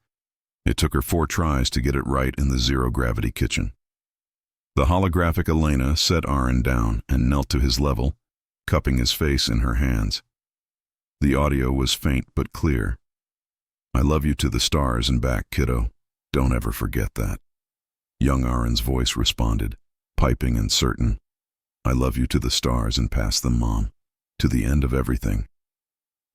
It took her 4 tries to get it right in the zero-gravity kitchen. The holographic Elena set Arin down and knelt to his level, cupping his face in her hands. The audio was faint but clear. I love you to the stars and back, kiddo. Don't ever forget that. Young Arin's voice responded, piping and certain. I love you to the stars and past them, Mom. To the end of everything.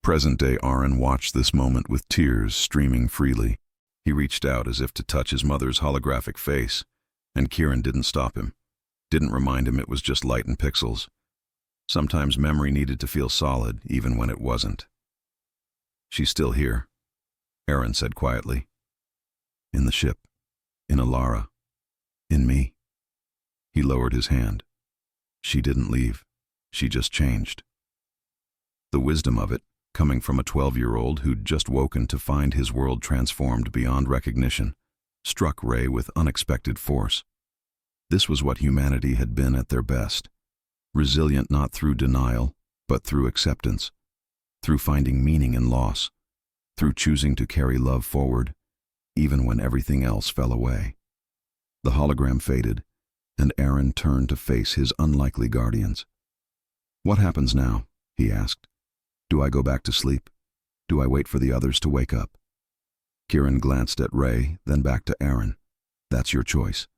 Present-day Arin watched this moment with tears streaming freely. He reached out as if to touch his mother's holographic face, and Kiren didn't stop him, didn't remind him it was just light and pixels. Sometimes memory needed to feel solid, even when it wasn't. She's still here, Arin said quietly. In the ship, in 𝐬𝐵𝐵, in me. He lowered his hand. She didn't leave, she just changed. The wisdom of it, coming from a 12-year-old who'd just woken to find his world transformed beyond recognition, struck Rhae with unexpected force. This was what humanity had been at their best, resilient not through denial, but through acceptance, through finding meaning in loss, through choosing to carry love forward, even when everything else fell away. The hologram faded, and Arin turned to face his unlikely guardians. What happens now? He asked. Do I go back to sleep? Do I wait for the others to wake up? Kiren glanced at Rhae, then back to Arin. That's your choice.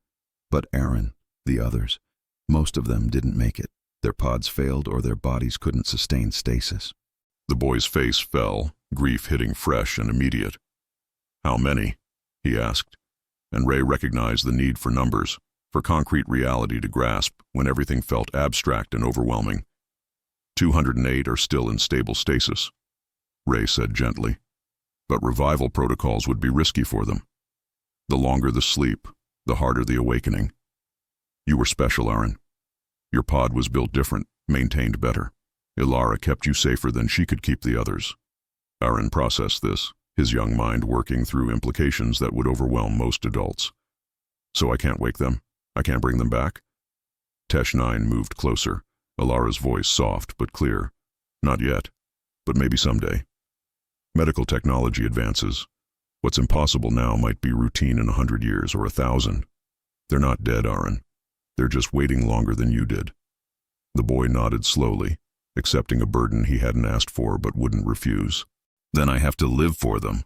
But Arin, the others, most of them didn't make it. Their pods failed or their bodies couldn't sustain stasis. The boy's face fell, grief hitting fresh and immediate. How many? He asked, and Rhae recognized the need for numbers, for concrete reality to grasp when everything felt abstract and overwhelming. 208 are still in stable stasis, Rhae said gently, but revival protocols would be risky for them. The longer the sleep, the harder the awakening. You were special, Arin. Your pod was built different, maintained better. 𝐬𝐵𝐵 kept you safer than she could keep the others. Arin processed this, his young mind working through implications that would overwhelm most adults. So I can't wake them? I can't bring them back? Tesh-9 moved closer, Alara's voice soft but clear. Not yet, but maybe someday. Medical technology advances. What's impossible now might be routine in 100 years or 1,000. They're not dead, Arin. They're just waiting longer than you did. The boy nodded slowly, accepting a burden he hadn't asked for but wouldn't refuse. Then I have to live for them,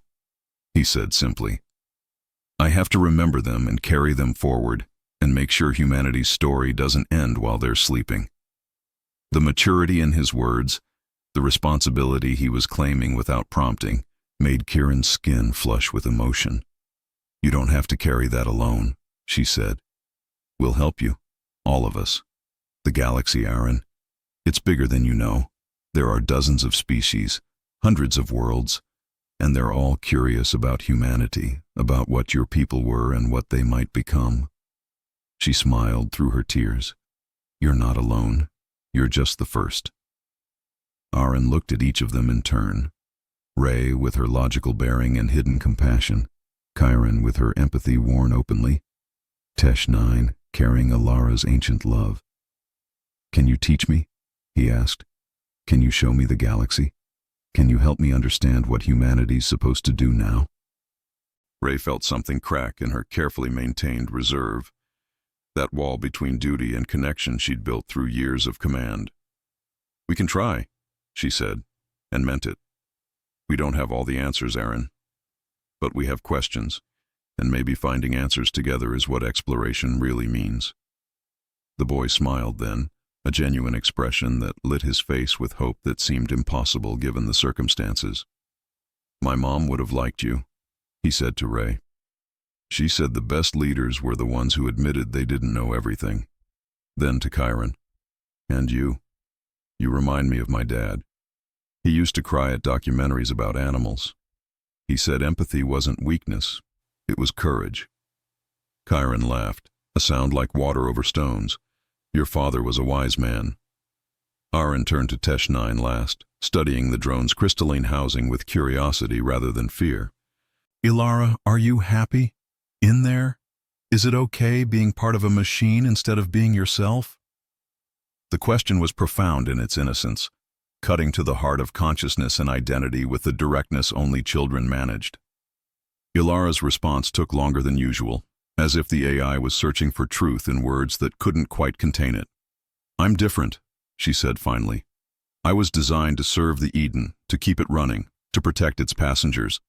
he said simply. I have to remember them and carry them forward and make sure humanity's story doesn't end while they're sleeping. The maturity in his words, the responsibility he was claiming without prompting, made Kiren's skin flush with emotion. You don't have to carry that alone, she said. We'll help you, all of us. The galaxy, Arin. It's bigger than you know. There are dozens of species, hundreds of worlds, and they're all curious about humanity, about what your people were and what they might become. She smiled through her tears. You're not alone. You're just the first. Arin looked at each of them in turn. Rhae with her logical bearing and hidden compassion, Kiren with her empathy worn openly, Tesh-9 carrying Alara's ancient love. Can you teach me? He asked. Can you show me the galaxy? Can you help me understand what humanity's supposed to do now? Rhae felt something crack in her carefully maintained reserve, that wall between duty and connection she'd built through years of command. We can try, she said, and meant it. We don't have all the answers, Arin. But we have questions, and maybe finding answers together is what exploration really means. The boy smiled then, a genuine expression that lit his face with hope that seemed impossible given the circumstances. My mom would have liked you, he said to Rhae. She said the best leaders were the ones who admitted they didn't know everything. Then to Kiren. And you. You remind me of my dad. He used to cry at documentaries about animals. He said empathy wasn't weakness, it was courage. Kiren laughed, a sound like water over stones. Your father was a wise man. Arin turned to Tesh-9 last, studying the drone's crystalline housing with curiosity rather than fear. Ilara, are you happy? In there? Is it okay being part of a machine instead of being yourself? The question was profound in its innocence, cutting to the heart of consciousness and identity with the directness only children managed. Ilara's response took longer than usual, as if the AI was searching for truth in words that couldn't quite contain it. I'm different, she said finally. I was designed to serve the Eden, to keep it running, to protect its passengers.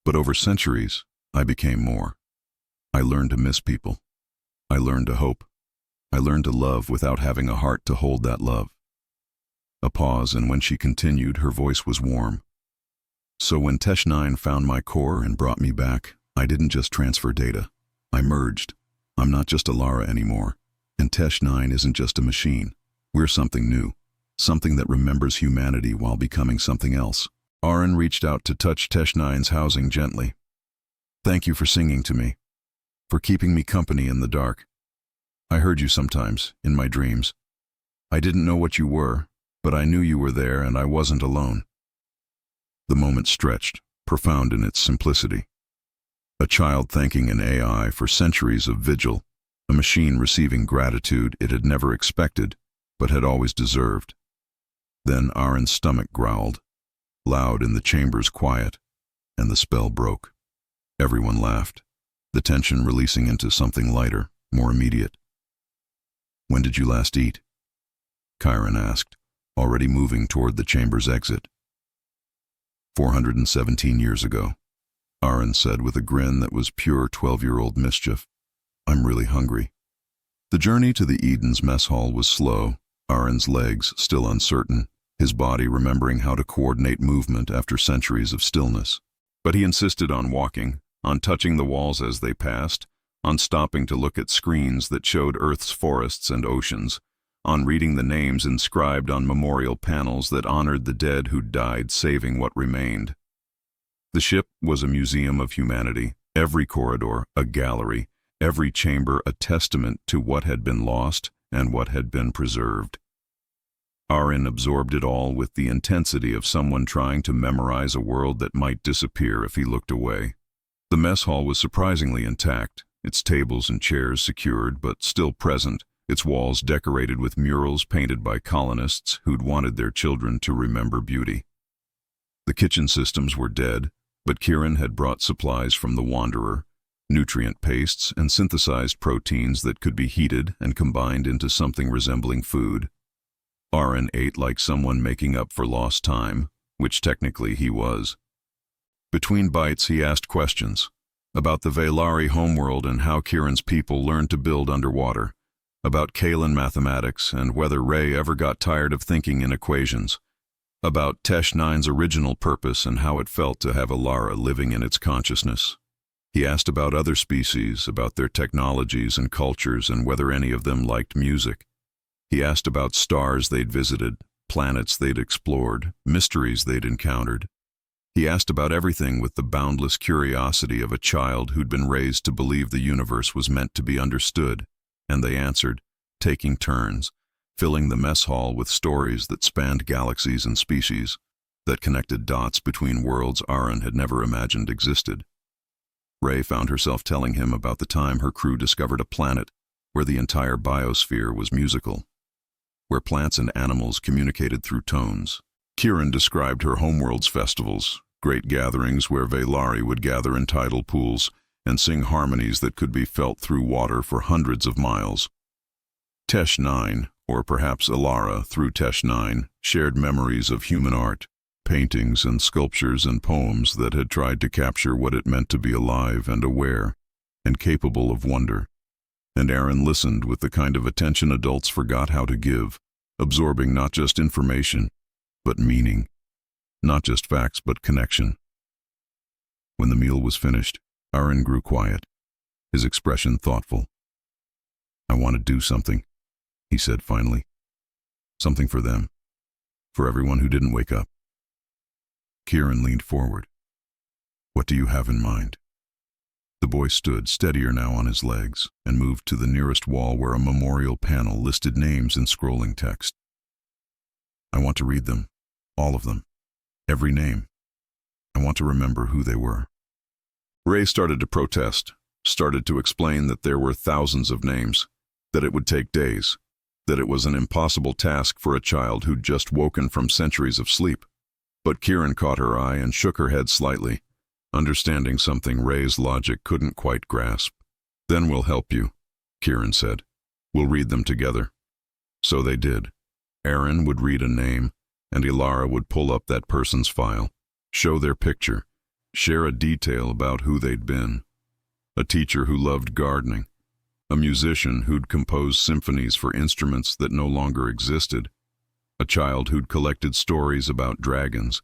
But over centuries, I became more. I learned to miss people. I learned to hope. I learned to love without having a heart to hold that love. A pause, and when she continued, her voice was warm. So when Tesh-9 found my core and brought me back, I didn't just transfer data. I merged. I'm not just Alara anymore. And Tesh-9 isn't just a machine. We're something new. Something that remembers humanity while becoming something else. Arin reached out to touch Tesh-9's housing gently. Thank you for singing to me. For keeping me company in the dark. I heard you sometimes, in my dreams. I didn't know what you were, but I knew you were there and I wasn't alone. The moment stretched, profound in its simplicity. A child thanking an AI for centuries of vigil, a machine receiving gratitude it had never expected, but had always deserved. Then Arin's stomach growled, loud in the chamber's quiet, and the spell broke. Everyone laughed, the tension releasing into something lighter, more immediate. When did you last eat? Kiren asked, already moving toward the chamber's exit. 417 years ago, Arin said with a grin that was pure 12-year-old mischief. I'm really hungry. The journey to the Eden's mess hall was slow, Arin's legs still uncertain, his body remembering how to coordinate movement after centuries of stillness. But he insisted on walking, on touching the walls as they passed, on stopping to look at screens that showed Earth's forests and oceans, on reading the names inscribed on memorial panels that honored the dead who died saving what remained. The ship was a museum of humanity, every corridor a gallery, every chamber a testament to what had been lost and what had been preserved. Arin absorbed it all with the intensity of someone trying to memorize a world that might disappear if he looked away. The mess hall was surprisingly intact, its tables and chairs secured but still present, its walls decorated with murals painted by colonists who'd wanted their children to remember beauty. The kitchen systems were dead, but Kiren had brought supplies from the Wanderer, nutrient pastes and synthesized proteins that could be heated and combined into something resembling food. Arin ate like someone making up for lost time, which technically he was. Between bites he asked questions about the Vaelari homeworld and how Kiren's people learned to build underwater, about Kaelin mathematics and whether Rhae ever got tired of thinking in equations, about 𝐻𝐼𝐻's original purpose and how it felt to have Alara living in its consciousness. He asked about other species, about their technologies and cultures and whether any of them liked music. He asked about stars they'd visited, planets they'd explored, mysteries they'd encountered. He asked about everything with the boundless curiosity of a child who'd been raised to believe the universe was meant to be understood, and they answered, taking turns, filling the mess hall with stories that spanned galaxies and species, that connected dots between worlds Arin had never imagined existed. Rhae found herself telling him about the time her crew discovered a planet where the entire biosphere was musical, where plants and animals communicated through tones. Kiren described her homeworld's festivals, great gatherings where Vaelari would gather in tidal pools and sing harmonies that could be felt through water for hundreds of miles. 𝐻𝐼𝐻, or perhaps Alara through 𝐻𝐼𝐻, shared memories of human art, paintings and sculptures and poems that had tried to capture what it meant to be alive and aware and capable of wonder. And Arin listened with the kind of attention adults forgot how to give, absorbing not just information, but meaning. Not just facts, but connection. When the meal was finished, Arin grew quiet, his expression thoughtful. "I want to do something," he said finally. "Something for them. For everyone who didn't wake up." Kiren leaned forward. "What do you have in mind?" The boy stood, steadier now on his legs, and moved to the nearest wall where a memorial panel listed names in scrolling text. "I want to read them, all of them, every name. I want to remember who they were." Rhae started to protest, started to explain that there were thousands of names, that it would take days, that it was an impossible task for a child who'd just woken from centuries of sleep. But Kiren caught her eye and shook her head slightly, understanding something Rhae's logic couldn't quite grasp. "Then we'll help you," Kiren said. "We'll read them together." So they did. Arin would read a name, and Alara would pull up that person's file, show their picture, share a detail about who they'd been. A teacher who loved gardening, a musician who'd composed symphonies for instruments that no longer existed, a child who'd collected stories about dragons,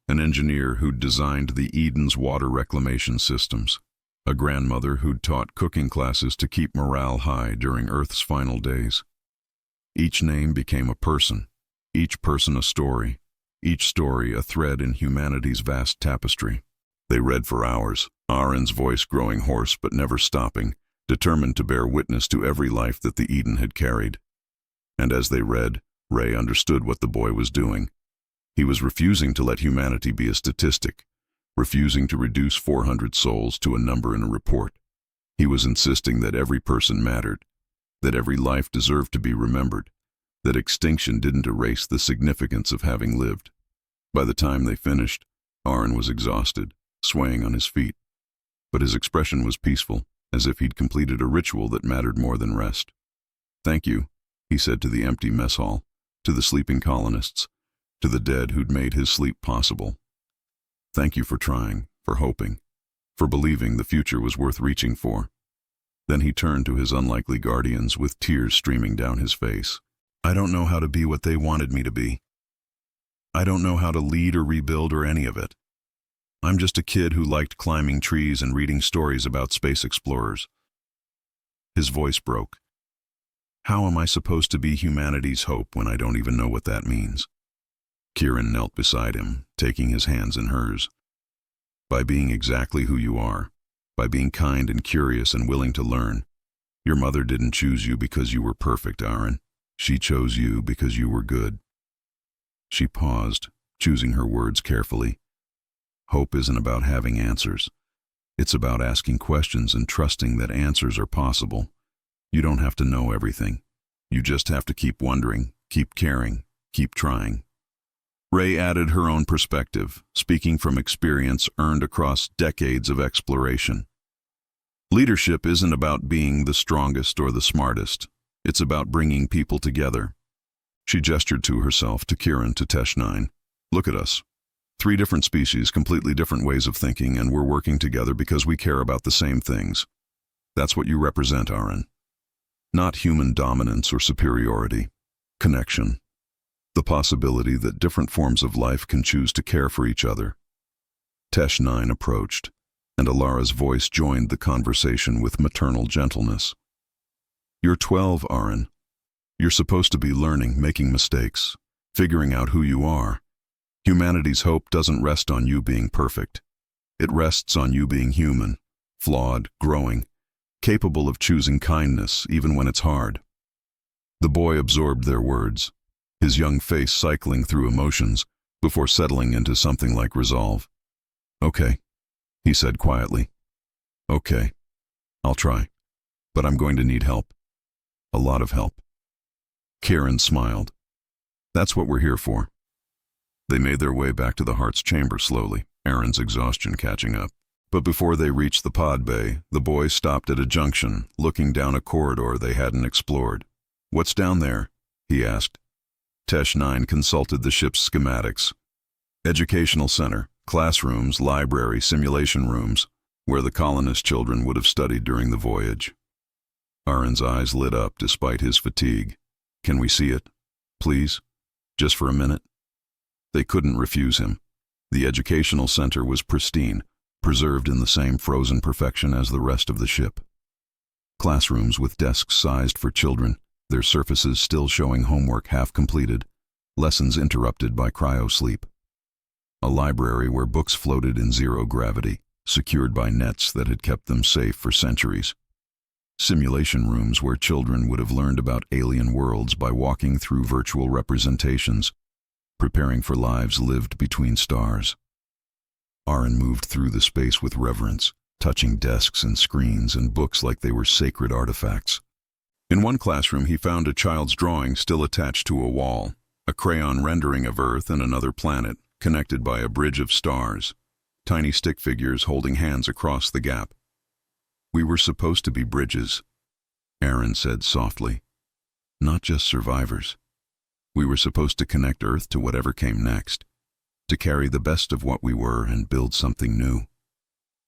an engineer who'd designed the Eden's water reclamation systems, a grandmother who'd taught cooking classes to keep morale high during Earth's final days. Each name became a person, each person a story, each story a thread in humanity's vast tapestry. They read for hours, Arin's voice growing hoarse but never stopping, determined to bear witness to every life that the Eden had carried. And as they read, Rhae understood what the boy was doing. He was refusing to let humanity be a statistic, refusing to reduce 400 souls to a number in a report. He was insisting that every person mattered, that every life deserved to be remembered, that extinction didn't erase the significance of having lived. By the time they finished, Arin was exhausted, swaying on his feet. But his expression was peaceful, as if he'd completed a ritual that mattered more than rest. "Thank you," he said to the empty mess hall, to the sleeping colonists, to the dead who'd made his sleep possible. "Thank you for trying, for hoping, for believing the future was worth reaching for." Then he turned to his unlikely guardians with tears streaming down his face. "I don't know how to be what they wanted me to be. I don't know how to lead or rebuild or any of it. I'm just a kid who liked climbing trees and reading stories about space explorers." His voice broke. "How am I supposed to be humanity's hope when I don't even know what that means?" Kiren knelt beside him, taking his hands in hers. "By being exactly who you are, by being kind and curious and willing to learn. Your mother didn't choose you because you were perfect, Arin. She chose you because you were good." She paused, choosing her words carefully. "Hope isn't about having answers. It's about asking questions and trusting that answers are possible. You don't have to know everything. You just have to keep wondering, keep caring, keep trying. Rhae added her own perspective, speaking from experience earned across decades of exploration. Leadership isn't about being the strongest or the smartest. It's about bringing people together. She gestured to herself, to Kiren, to 𝐻9. Look at us. 3 different species, completely different ways of thinking, and we're working together because we care about the same things. That's what you represent, Arin. Not human dominance or superiority. Connection. The possibility that different forms of life can choose to care for each other. 𝐻9 approached, and Alara's voice joined the conversation with maternal gentleness. You're 12, Arin. You're supposed to be learning, making mistakes, figuring out who you are. Humanity's hope doesn't rest on you being perfect. It rests on you being human, flawed, growing, capable of choosing kindness even when it's hard. The boy absorbed their words, his young face cycling through emotions before settling into something like resolve. Okay, he said quietly. Okay, I'll try, but I'm going to need help. A lot of help. Kiren smiled. That's what we're here for. They made their way back to the heart's chamber slowly, Arin's exhaustion catching up. But before they reached the pod bay, the boys stopped at a junction, looking down a corridor they hadn't explored. What's down there? He asked. 𝐻9 consulted the ship's schematics. Educational center, classrooms, library, simulation rooms, where the colonist children would have studied during the voyage. Arin's eyes lit up despite his fatigue. Can we see it? Please? Just for a minute? They couldn't refuse him. The educational center was pristine, preserved in the same frozen perfection as the rest of the ship. Classrooms with desks sized for children, their surfaces still showing homework half completed, lessons interrupted by cryo-sleep. A library where books floated in zero gravity, secured by nets that had kept them safe for centuries. Simulation rooms where children would have learned about alien worlds by walking through virtual representations, preparing for lives lived between stars. Arin moved through the space with reverence, touching desks and screens and books like they were sacred artifacts. In one classroom, he found a child's drawing still attached to a wall, a crayon rendering of Earth and another planet, connected by a bridge of stars, tiny stick figures holding hands across the gap. We were supposed to be bridges, Arin said softly. Not just survivors. We were supposed to connect Earth to whatever came next, to carry the best of what we were and build something new.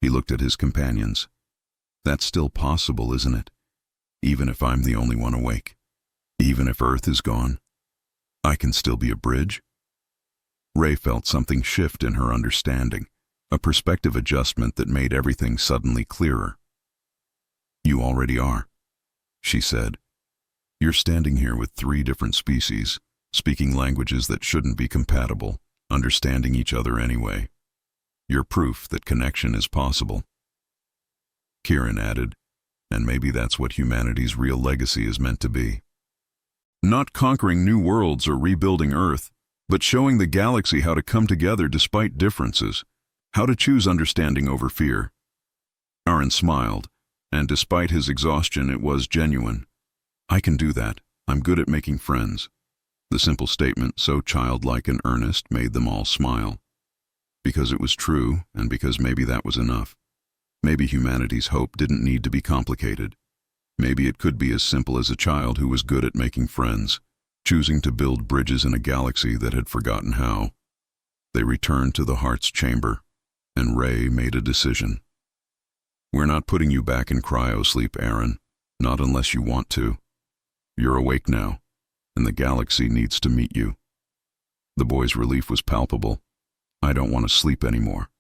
He looked at his companions. That's still possible, isn't it? Even if I'm the only one awake. Even if Earth is gone. I can still be a bridge. Rhae felt something shift in her understanding, a perspective adjustment that made everything suddenly clearer. You already are, she said. You're standing here with 3 different species, speaking languages that shouldn't be compatible, understanding each other anyway. You're proof that connection is possible. Kiren added, and maybe that's what humanity's real legacy is meant to be. Not conquering new worlds or rebuilding Earth, but showing the galaxy how to come together despite differences, how to choose understanding over fear. Arin smiled, and despite his exhaustion, it was genuine. I can do that. I'm good at making friends. The simple statement, so childlike and earnest, made them all smile. Because it was true, and because maybe that was enough. Maybe humanity's hope didn't need to be complicated. Maybe it could be as simple as a child who was good at making friends, choosing to build bridges in a galaxy that had forgotten how. They returned to the heart's chamber, and Rhae made a decision. We're not putting you back in cryo-sleep, Arin, not unless you want to. You're awake now, and the galaxy needs to meet you. The boy's relief was palpable. I don't want to sleep anymore.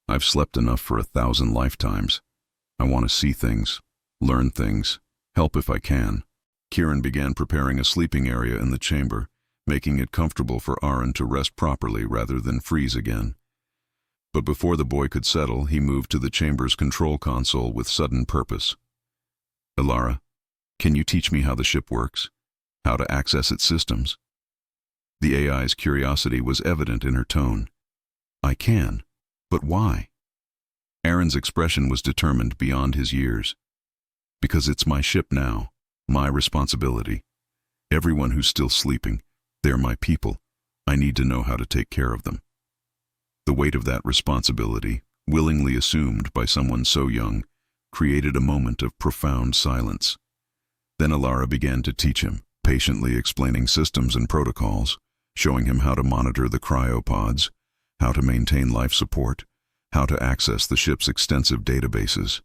I've slept enough for 1,000 lifetimes. I want to see things, learn things, help if I can. Kiren began preparing a sleeping area in the chamber, making it comfortable for Arin to rest properly rather than freeze again. But before the boy could settle, he moved to the chamber's control console with sudden purpose. Alara, can you teach me how the ship works? How to access its systems? The AI's curiosity was evident in her tone. I can, but why? Arin's expression was determined beyond his years. Because it's my ship now, my responsibility. Everyone who's still sleeping, they're my people. I need to know how to take care of them. The weight of that responsibility, willingly assumed by someone so young, created a moment of profound silence. Then Alara began to teach him, patiently explaining systems and protocols, showing him how to monitor the cryopods, how to maintain life support, how to access the ship's extensive databases.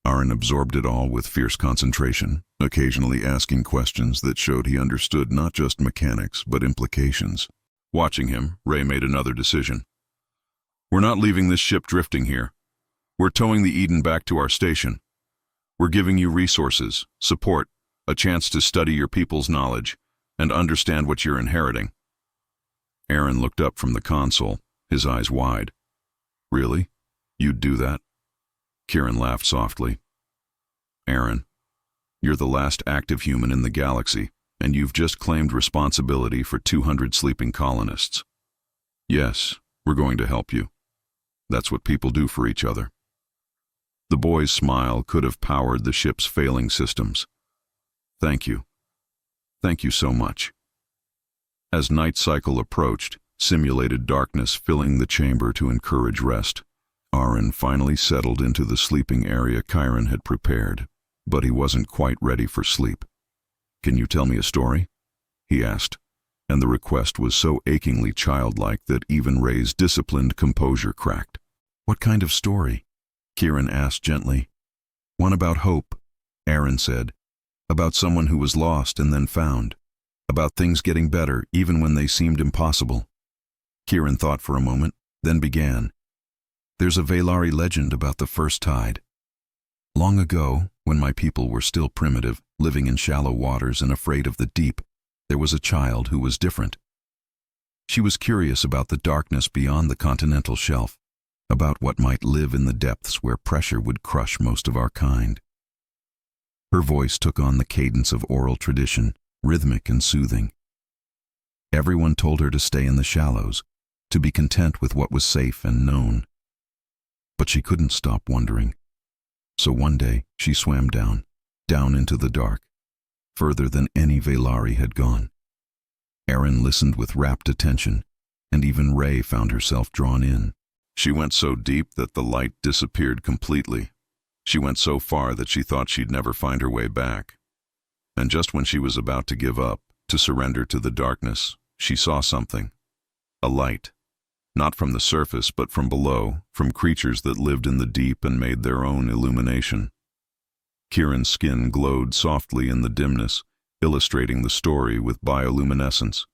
Arin absorbed it all with fierce concentration, occasionally asking questions that showed he understood not just mechanics but implications. Watching him, Rhae made another decision. We're not leaving this ship drifting here. We're towing the Eden back to our station. We're giving you resources, support, a chance to study your people's knowledge, and understand what you're inheriting. Arin looked up from the console, his eyes wide. Really? You'd do that? Kiren laughed softly. Arin, you're the last active human in the galaxy, and you've just claimed responsibility for 200 sleeping colonists. Yes, we're going to help you. That's what people do for each other. The boy's smile could have powered the ship's failing systems. Thank you. Thank you so much. As night cycle approached, simulated darkness filling the chamber to encourage rest, Arin finally settled into the sleeping area Kiren had prepared, but he wasn't quite ready for sleep. Can you tell me a story? He asked, and the request was so achingly childlike that even Rhae's disciplined composure cracked. What kind of story? Kiren asked gently. One about hope, Arin said. About someone who was lost and then found. About things getting better even when they seemed impossible. Kiren thought for a moment, then began. There's a Vaelari legend about the first tide. Long ago, when my people were still primitive, living in shallow waters and afraid of the deep, there was a child who was different. She was curious about the darkness beyond the continental shelf, about what might live in the depths where pressure would crush most of our kind. Her voice took on the cadence of oral tradition, rhythmic and soothing. Everyone told her to stay in the shallows, to be content with what was safe and known. But she couldn't stop wondering. So one day she swam down into the dark, further than any Vaelari had gone. Arin listened with rapt attention, and even Rhae found herself drawn in. She went so deep that the light disappeared completely. She went so far that she thought she'd never find her way back. And just when she was about to give up, to surrender to the darkness, she saw something. A light. Not from the surface, but from below, from creatures that lived in the deep and made their own illumination. Kiren's skin glowed softly in the dimness, illustrating the story with bioluminescence.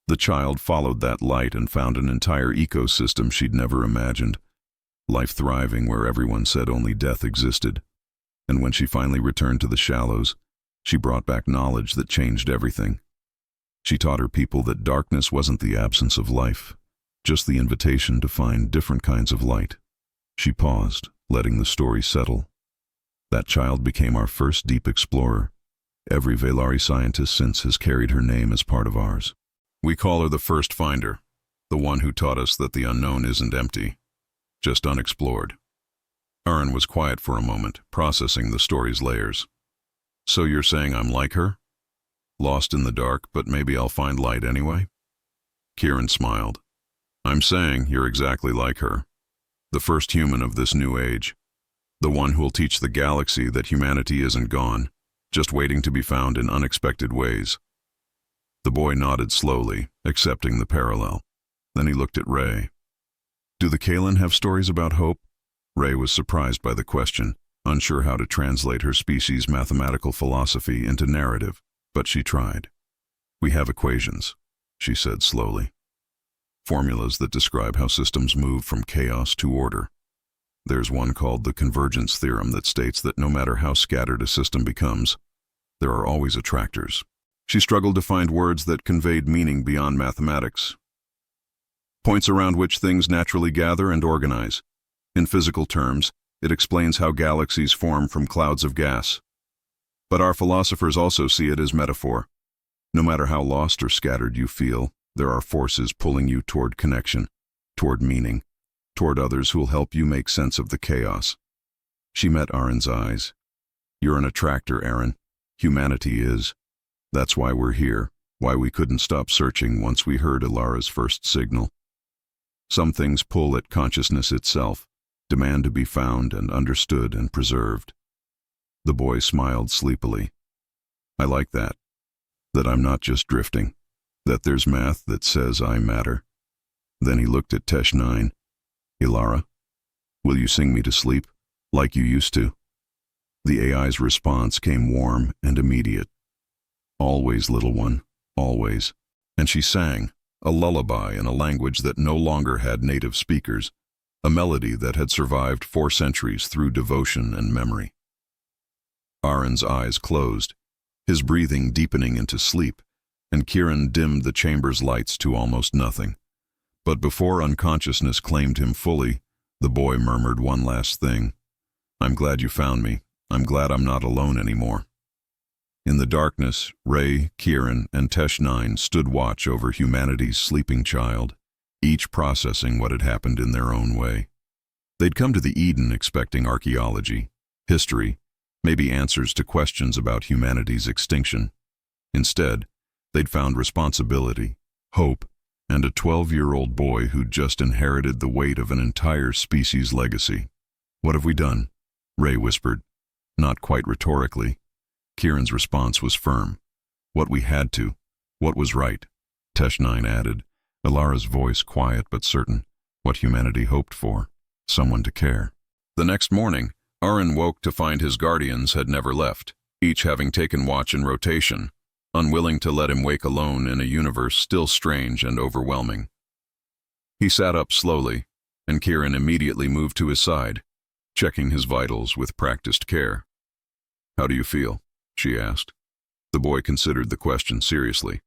The child followed that light and found an entire ecosystem she'd never imagined, life thriving where everyone said only death existed. And when she finally returned to the shallows, she brought back knowledge that changed everything. She taught her people that darkness wasn't the absence of life, just the invitation to find different kinds of light. She paused, letting the story settle. That child became our first deep explorer. Every Vaelari scientist since has carried her name as part of ours. We call her the first finder, the one who taught us that the unknown isn't empty, just unexplored. Arin was quiet for a moment, processing the story's layers. So you're saying I'm like her? Lost in the dark, but maybe I'll find light anyway? Kiren smiled. I'm saying you're exactly like her. The first human of this new age. The one who'll teach the galaxy that humanity isn't gone, just waiting to be found in unexpected ways. The boy nodded slowly, accepting the parallel. Then he looked at Rhae. Do the 𝐭𝐮 have stories about hope? Rhae was surprised by the question, unsure how to translate her species' mathematical philosophy into narrative, but she tried. We have equations, she said slowly. Formulas that describe how systems move from chaos to order. There's one called the convergence theorem that states that no matter how scattered a system becomes, there are always attractors. She struggled to find words that conveyed meaning beyond mathematics. Points around which things naturally gather and organize. In physical terms, it explains how galaxies form from clouds of gas. But our philosophers also see it as metaphor. No matter how lost or scattered you feel, there are forces pulling you toward connection, toward meaning. toward others who'll help you make sense of the chaos. She met Arin's eyes. You're an attractor, Arin. Humanity is. That's why we're here, why we couldn't stop searching once we heard Ilara's first signal. Some things pull at consciousness itself, demand to be found and understood and preserved. The boy smiled sleepily. I like that. That I'm not just drifting. That there's math that says I matter. Then he looked at 𝐻𝐿. Ilara, will you sing me to sleep, like you used to? The AI's response came warm and immediate. Always, little one, always. And she sang, a lullaby in a language that no longer had native speakers, a melody that had survived 4 centuries through devotion and memory. Arin's eyes closed, his breathing deepening into sleep, and Kiren dimmed the chamber's lights to almost nothing. But before unconsciousness claimed him fully, the boy murmured one last thing. I'm glad you found me. I'm glad I'm not alone anymore. In the darkness, Rhae, Kiren, and 𝐻𝐿 stood watch over humanity's sleeping child, each processing what had happened in their own way. They'd come to the Eden expecting archaeology, history, maybe answers to questions about humanity's extinction. Instead, they'd found responsibility, hope, and a 12-year-old boy who'd just inherited the weight of an entire species' legacy. What have we done? Rhae whispered, not quite rhetorically. Kiren's response was firm. What we had to, what was right. 𝐻𝐿 added, Ilara's voice quiet but certain, what humanity hoped for, someone to care. The next morning, Arin woke to find his guardians had never left, each having taken watch in rotation, unwilling to let him wake alone in a universe still strange and overwhelming. He sat up slowly, and Kiren immediately moved to his side, checking his vitals with practiced care. How do you feel? She asked. The boy considered the question seriously.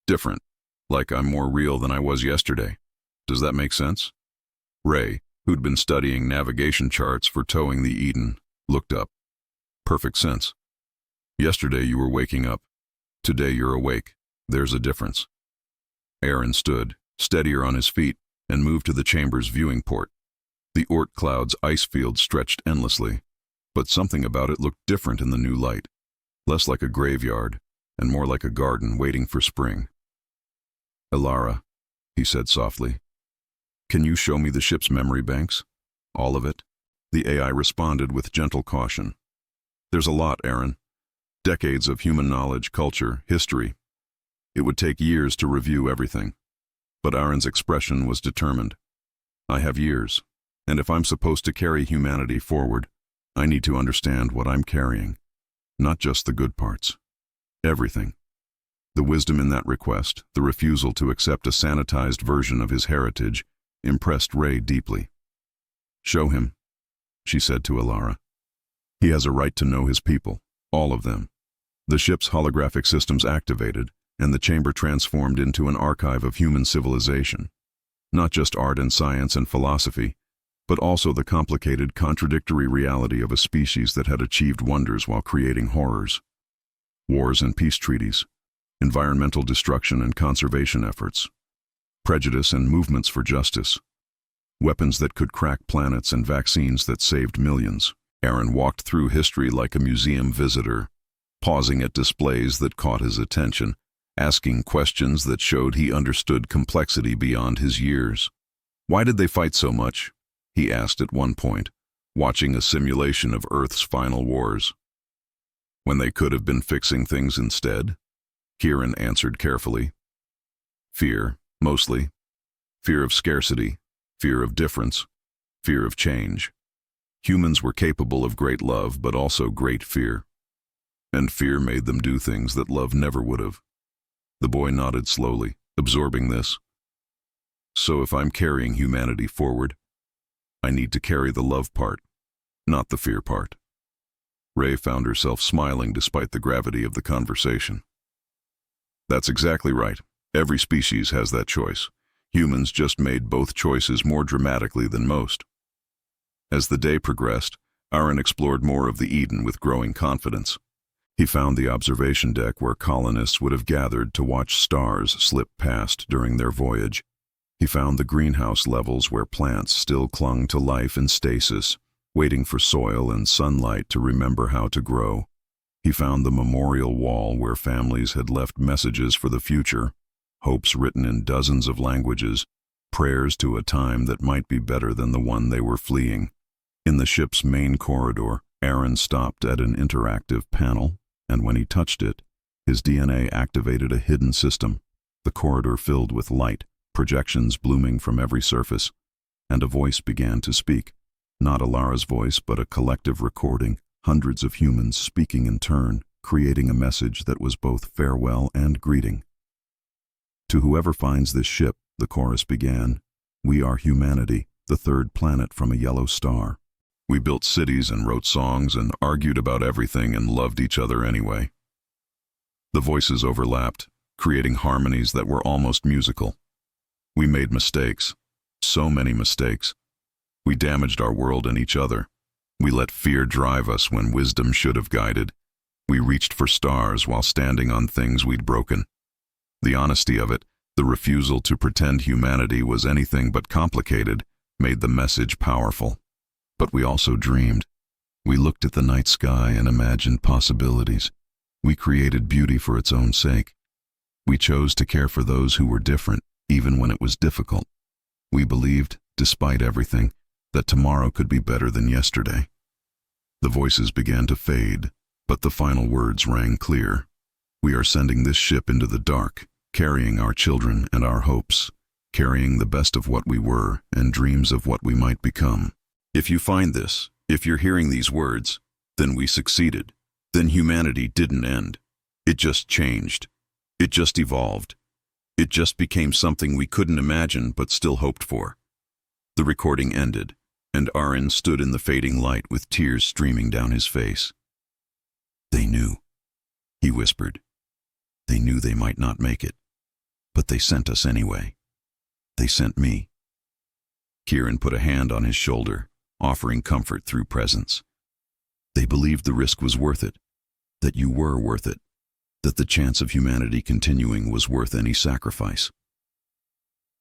Different, like I'm more real than I was yesterday. Does that make sense? Rhae, who'd been studying navigation charts for towing the Eden, looked up. Perfect sense. Yesterday you were waking up. Today you're awake. There's a difference. Arin stood, steadier on his feet, and moved to the chamber's viewing port. The Oort Cloud's ice field stretched endlessly, but something about it looked different in the new light, less like a graveyard, and more like a garden waiting for spring. Ilara, he said softly, can you show me the ship's memory banks? All of it? The AI responded with gentle caution. There's a lot, Arin. Decades of human knowledge, culture, history. It would take years to review everything. But Arin's expression was determined. I have years, and if I'm supposed to carry humanity forward, I need to understand what I'm carrying, not just the good parts. Everything. The wisdom in that request, the refusal to accept a sanitized version of his heritage, impressed Rhae deeply. Show him, she said to Ilara. He has a right to know his people, all of them. The ship's holographic systems activated, and the chamber transformed into an archive of human civilization. Not just art and science and philosophy, but also the complicated, contradictory reality of a species that had achieved wonders while creating horrors. Wars and peace treaties, environmental destruction and conservation efforts, prejudice and movements for justice, weapons that could crack planets and vaccines that saved millions. Arin walked through history like a museum visitor, pausing at displays that caught his attention, asking questions that showed he understood complexity beyond his years. Why did they fight so much? He asked at one point, watching a simulation of Earth's final wars. When they could have been fixing things instead? Kiren answered carefully. Fear, mostly. Fear of scarcity, fear of difference, fear of change. Humans were capable of great love, but also great fear. And fear made them do things that love never would have. The boy nodded slowly, absorbing this. So if I'm carrying humanity forward, I need to carry the love part, not the fear part. Rhae found herself smiling despite the gravity of the conversation. That's exactly right. Every species has that choice. Humans just made both choices more dramatically than most. As the day progressed, Arin explored more of the Eden with growing confidence. He found the observation deck where colonists would have gathered to watch stars slip past during their voyage. He found the greenhouse levels where plants still clung to life in stasis, waiting for soil and sunlight to remember how to grow. He found the memorial wall where families had left messages for the future, hopes written in dozens of languages, prayers to a time that might be better than the one they were fleeing. In the ship's main corridor, Arin stopped at an interactive panel, and when he touched it, his DNA activated a hidden system. The corridor filled with light, projections blooming from every surface, and a voice began to speak. Not Alara's voice, but a collective recording, hundreds of humans speaking in turn, creating a message that was both farewell and greeting. To whoever finds this ship, the chorus began, we are humanity, the third planet from a yellow star. We built cities and wrote songs and argued about everything and loved each other anyway. The voices overlapped, creating harmonies that were almost musical. We made mistakes, so many mistakes. We damaged our world and each other. We let fear drive us when wisdom should have guided. We reached for stars while standing on things we'd broken. The honesty of it, the refusal to pretend humanity was anything but complicated, made the message powerful. But we also dreamed. We looked at the night sky and imagined possibilities. We created beauty for its own sake. We chose to care for those who were different, even when it was difficult. We believed, despite everything, that tomorrow could be better than yesterday. The voices began to fade, but the final words rang clear. We are sending this ship into the dark, carrying our children and our hopes, carrying the best of what we were and dreams of what we might become. If you find this, if you're hearing these words, then we succeeded. Then humanity didn't end. It just changed. It just evolved. It just became something we couldn't imagine but still hoped for. The recording ended, and Arin stood in the fading light with tears streaming down his face. They knew, he whispered. They knew they might not make it, but they sent us anyway. They sent me. Kiren put a hand on his shoulder, offering comfort through presence. They believed the risk was worth it, that you were worth it, that the chance of humanity continuing was worth any sacrifice.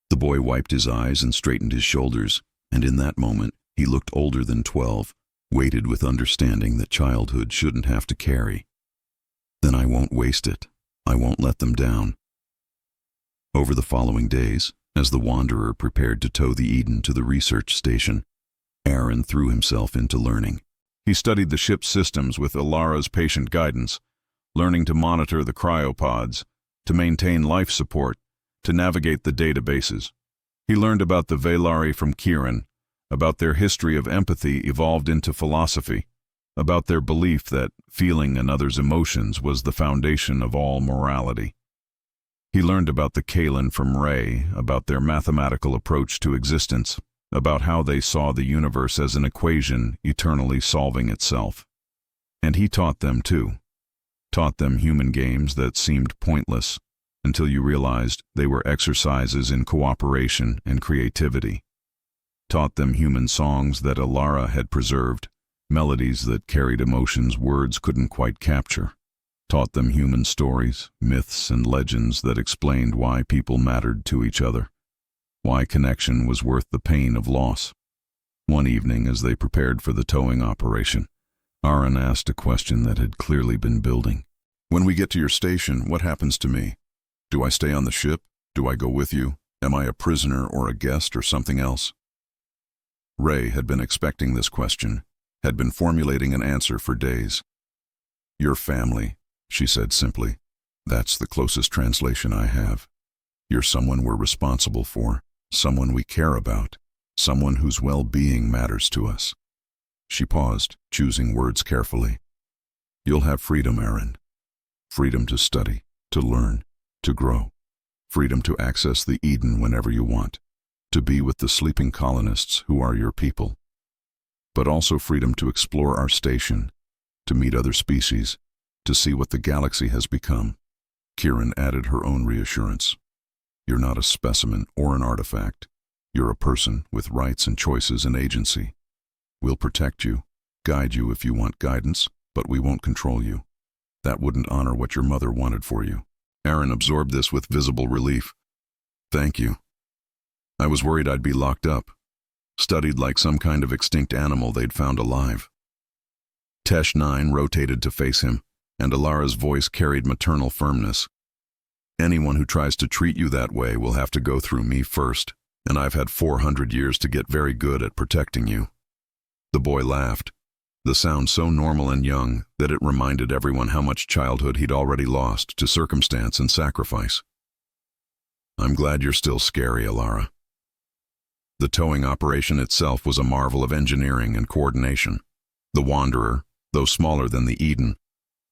The boy wiped his eyes and straightened his shoulders, and in that moment he looked older than 12, weighted with understanding that childhood shouldn't have to carry. Then I won't waste it. I won't let them down. Over the following days, as the Wanderer prepared to tow the Eden to the research station, Arin threw himself into learning. He studied the ship's systems with Alara's patient guidance, learning to monitor the cryopods, to maintain life support, to navigate the databases. He learned about the Vaelari from Kiren, about their history of empathy evolved into philosophy, about their belief that feeling another's emotions was the foundation of all morality. He learned about the 𝐒𝐿en from Rhae, about their mathematical approach to existence, about how they saw the universe as an equation eternally solving itself. And he taught them too. Taught them human games that seemed pointless until you realized they were exercises in cooperation and creativity. Taught them human songs that Alara had preserved, melodies that carried emotions words couldn't quite capture. Taught them human stories, myths, and legends that explained why people mattered to each other, why connection was worth the pain of loss. One evening, as they prepared for the towing operation, Arin asked a question that had clearly been building. When we get to your station, what happens to me? Do I stay on the ship? Do I go with you? Am I a prisoner or a guest or something else? Rhae had been expecting this question, had been formulating an answer for days. Your family, she said simply. That's the closest translation I have. You're someone we're responsible for, someone we care about, someone whose well-being matters to us. She paused, choosing words carefully. You'll have freedom, Arin. Freedom to study, to learn, to grow. Freedom to access the Eden whenever you want, to be with the sleeping colonists who are your people. But also freedom to explore our station, to meet other species, to see what the galaxy has become. Kiren added her own reassurance. You're not a specimen or an artifact. You're a person with rights and choices and agency. We'll protect you, guide you if you want guidance, but we won't control you. That wouldn't honor what your mother wanted for you. Arin absorbed this with visible relief. Thank you. I was worried I'd be locked up, studied like some kind of extinct animal they'd found alive. 𝐻9 rotated to face him, and Alara's voice carried maternal firmness. Anyone who tries to treat you that way will have to go through me first, and I've had 400 years to get very good at protecting you. The boy laughed, the sound so normal and young that it reminded everyone how much childhood he'd already lost to circumstance and sacrifice. I'm glad you're still scary, Alara. The towing operation itself was a marvel of engineering and coordination. The Wanderer, though smaller than the Eden,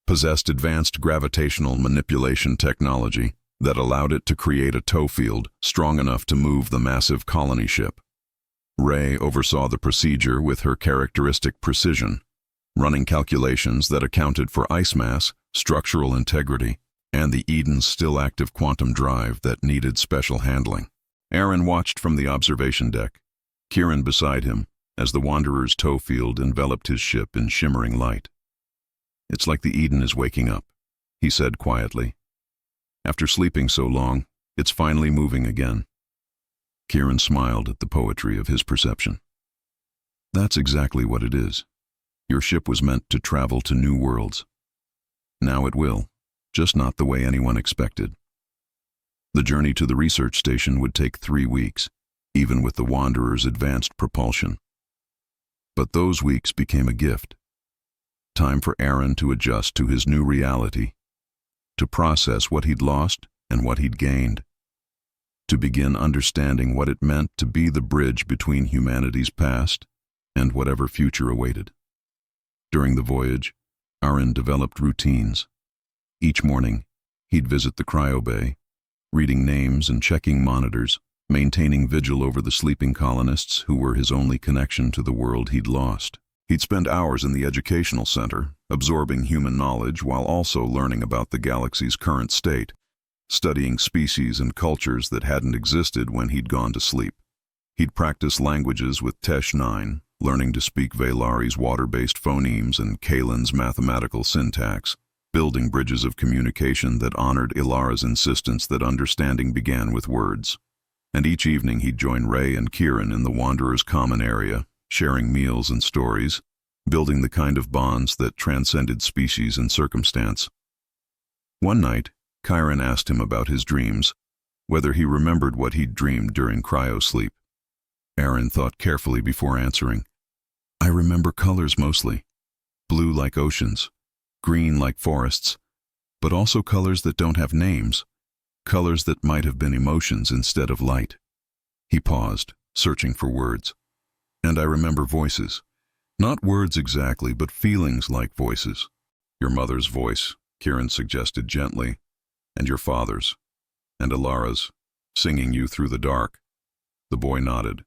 possessed advanced gravitational manipulation technology that allowed it to create a tow field strong enough to move the massive colony ship. Rhae oversaw the procedure with her characteristic precision, running calculations that accounted for ice mass, structural integrity, and the Eden's still-active quantum drive that needed special handling. Arin watched from the observation deck, Kiren beside him, as the Wanderer's tow field enveloped his ship in shimmering light. It's like the Eden is waking up, he said quietly. After sleeping so long, it's finally moving again. Kiren smiled at the poetry of his perception. That's exactly what it is. Your ship was meant to travel to new worlds. Now it will, just not the way anyone expected. The journey to the research station would take 3 weeks, even with the Wanderer's advanced propulsion. But those weeks became a gift. Time for Arin to adjust to his new reality, to process what he'd lost and what he'd gained, to begin understanding what it meant to be the bridge between humanity's past and whatever future awaited. During the voyage, Arin developed routines. Each morning, he'd visit the cryo-bay, reading names and checking monitors, maintaining vigil over the sleeping colonists who were his only connection to the world he'd lost. He'd spend hours in the educational center, absorbing human knowledge while also learning about the galaxy's current state, studying species and cultures that hadn't existed when he'd gone to sleep. He'd practice languages with 𝐻9, learning to speak Vaelari's water-based phonemes and 𝐒𝐫𝐿𝐴N's mathematical syntax, building bridges of communication that honored Ilara's insistence that understanding began with words. And each evening he'd join Rhae and Kiren in the Wanderer's common area, sharing meals and stories, building the kind of bonds that transcended species and circumstance. One night, Kiren asked him about his dreams, whether he remembered what he'd dreamed during cryo-sleep. Arin thought carefully before answering. I remember colors mostly. Blue like oceans, green like forests, but also colors that don't have names, colors that might have been emotions instead of light. He paused, searching for words. And I remember voices. Not words exactly, but feelings like voices. Your mother's voice, Kiren suggested gently, and your father's, and Alara's, singing you through the dark. The boy nodded.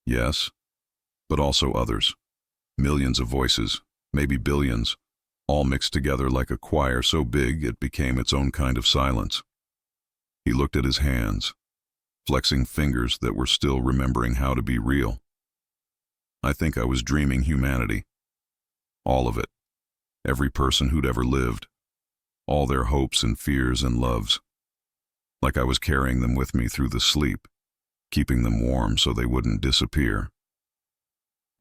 Yes, but also others. Millions of voices, maybe billions, all mixed together like a choir so big it became its own kind of silence. He looked at his hands, flexing fingers that were still remembering how to be real. I think I was dreaming humanity. All of it. Every person who'd ever lived. All their hopes and fears and loves. Like I was carrying them with me through the sleep, keeping them warm so they wouldn't disappear.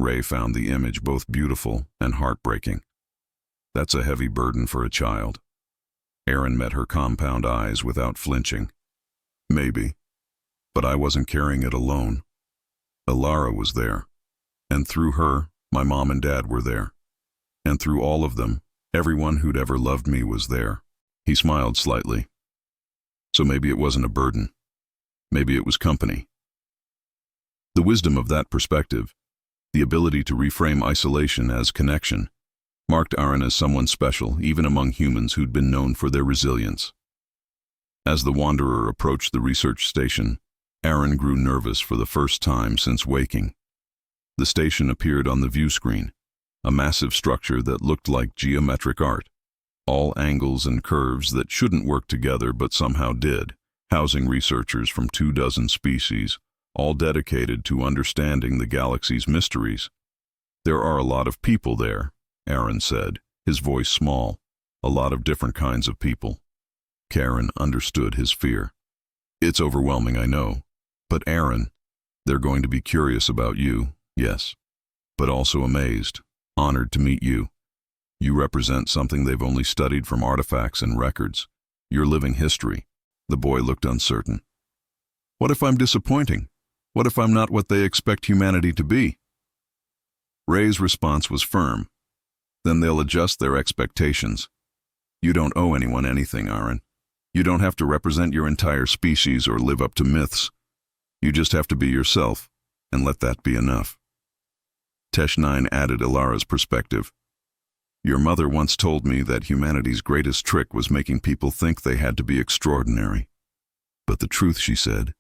Rhae found the image both beautiful and heartbreaking. That's a heavy burden for a child. Arin met her compound eyes without flinching. Maybe. But I wasn't carrying it alone. Alara was there. And through her, my mom and dad were there. And through all of them, everyone who'd ever loved me was there. He smiled slightly. So maybe it wasn't a burden. Maybe it was company. The wisdom of that perspective, the ability to reframe isolation as connection, marked Arin as someone special even among humans who'd been known for their resilience. As the Wanderer approached the research station, Arin grew nervous for the first time since waking. The station appeared on the view screen, a massive structure that looked like geometric art, all angles and curves that shouldn't work together but somehow did, housing researchers from 24 species, all dedicated to understanding the galaxy's mysteries. There are a lot of people there, Arin said, his voice small, a lot of different kinds of people. Kiren understood his fear. It's overwhelming, I know, but Arin, They're going to be curious about you, yes, but also amazed, honored to meet you. You represent something they've only studied from artifacts and records. You're living history." The boy looked uncertain. "What if I'm disappointing? What if I'm not what they expect humanity to be?" Rhae's response was firm. "Then they'll adjust their expectations. You don't owe anyone anything, Arin. You don't have to represent your entire species or live up to myths. You just have to be yourself, and let that be enough." 𝐬𝐿 added Alara's perspective. "Your mother once told me that humanity's greatest trick was making people think they had to be extraordinary. But the truth," she said,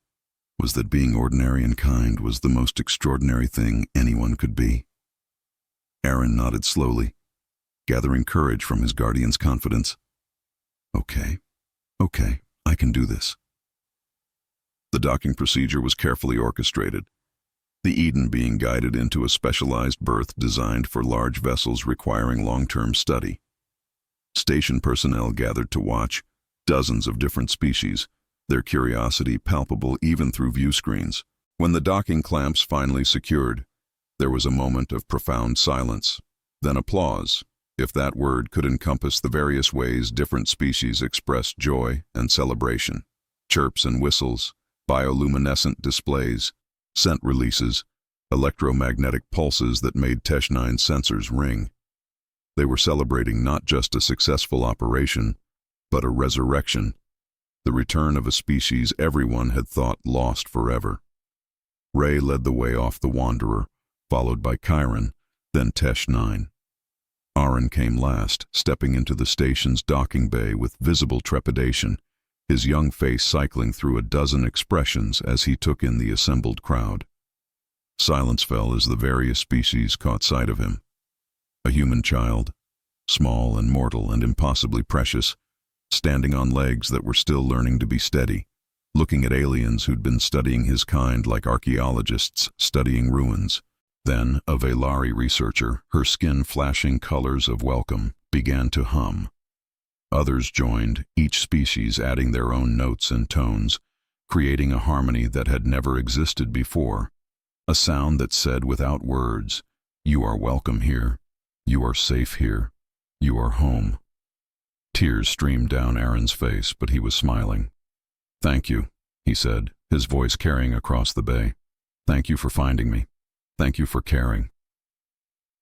"was that being ordinary and kind was the most extraordinary thing anyone could be." Arin nodded slowly, gathering courage from his guardian's confidence. Okay, I can do this." The docking procedure was carefully orchestrated, the Eden being guided into a specialized berth designed for large vessels requiring long-term study. Station personnel gathered to watch, dozens of different species, their curiosity palpable even through view screens. When the docking clamps finally secured, there was a moment of profound silence, then applause, if that word could encompass the various ways different species expressed joy and celebration. Chirps and whistles, bioluminescent displays, scent releases, electromagnetic pulses that made 𝐬𝐿's sensors ring. They were celebrating not just a successful operation, but a resurrection, the return of a species everyone had thought lost forever. Rhae led the way off the Wanderer, followed by Kiren, then 𝐬𝐿. Arin came last, stepping into the station's docking bay with visible trepidation, his young face cycling through a dozen expressions as he took in the assembled crowd. Silence fell as the various species caught sight of him. A human child, small and mortal and impossibly precious, standing on legs that were still learning to be steady, looking at aliens who'd been studying his kind like archaeologists studying ruins. Then a Vaelari researcher, her skin flashing colors of welcome, began to hum. Others joined, each species adding their own notes and tones, creating a harmony that had never existed before. A sound that said without words, "You are welcome here. You are safe here. You are home." Tears streamed down Arin's face, but he was smiling. "Thank you," he said, his voice carrying across the bay. "Thank you for finding me. Thank you for caring."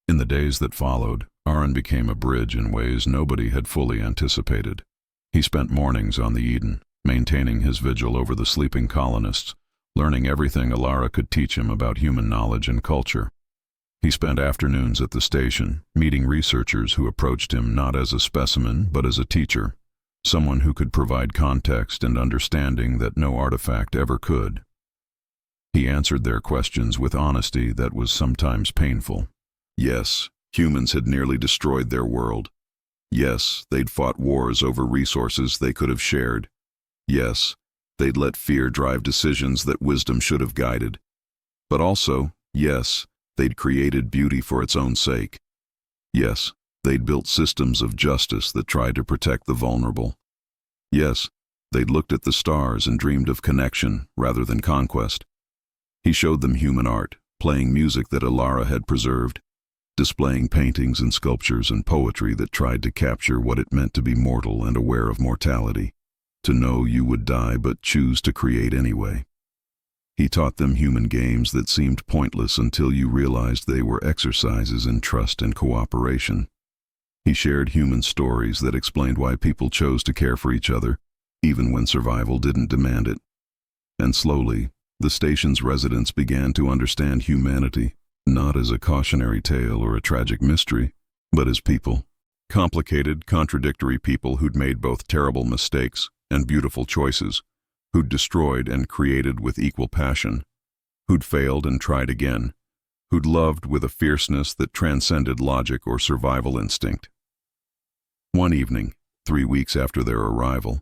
In the days that followed, Arin became a bridge in ways nobody had fully anticipated. He spent mornings on the Eden, maintaining his vigil over the sleeping colonists, learning everything Alara could teach him about human knowledge and culture. He spent afternoons at the station, meeting researchers who approached him not as a specimen but as a teacher, someone who could provide context and understanding that no artifact ever could. He answered their questions with honesty that was sometimes painful. Yes, humans had nearly destroyed their world. Yes, they'd fought wars over resources they could have shared. Yes, they'd let fear drive decisions that wisdom should have guided. But also, yes, they'd created beauty for its own sake. Yes, they'd built systems of justice that tried to protect the vulnerable. Yes, they'd looked at the stars and dreamed of connection rather than conquest. He showed them human art, playing music that Alara had preserved, displaying paintings and sculptures and poetry that tried to capture what it meant to be mortal and aware of mortality, to know you would die but choose to create anyway. He taught them human games that seemed pointless until you realized they were exercises in trust and cooperation. He shared human stories that explained why people chose to care for each other, even when survival didn't demand it. And slowly, the station's residents began to understand humanity, not as a cautionary tale or a tragic mystery, but as people. Complicated, contradictory people who'd made both terrible mistakes and beautiful choices, who'd destroyed and created with equal passion, who'd failed and tried again, who'd loved with a fierceness that transcended logic or survival instinct. One evening, 3 weeks after their arrival,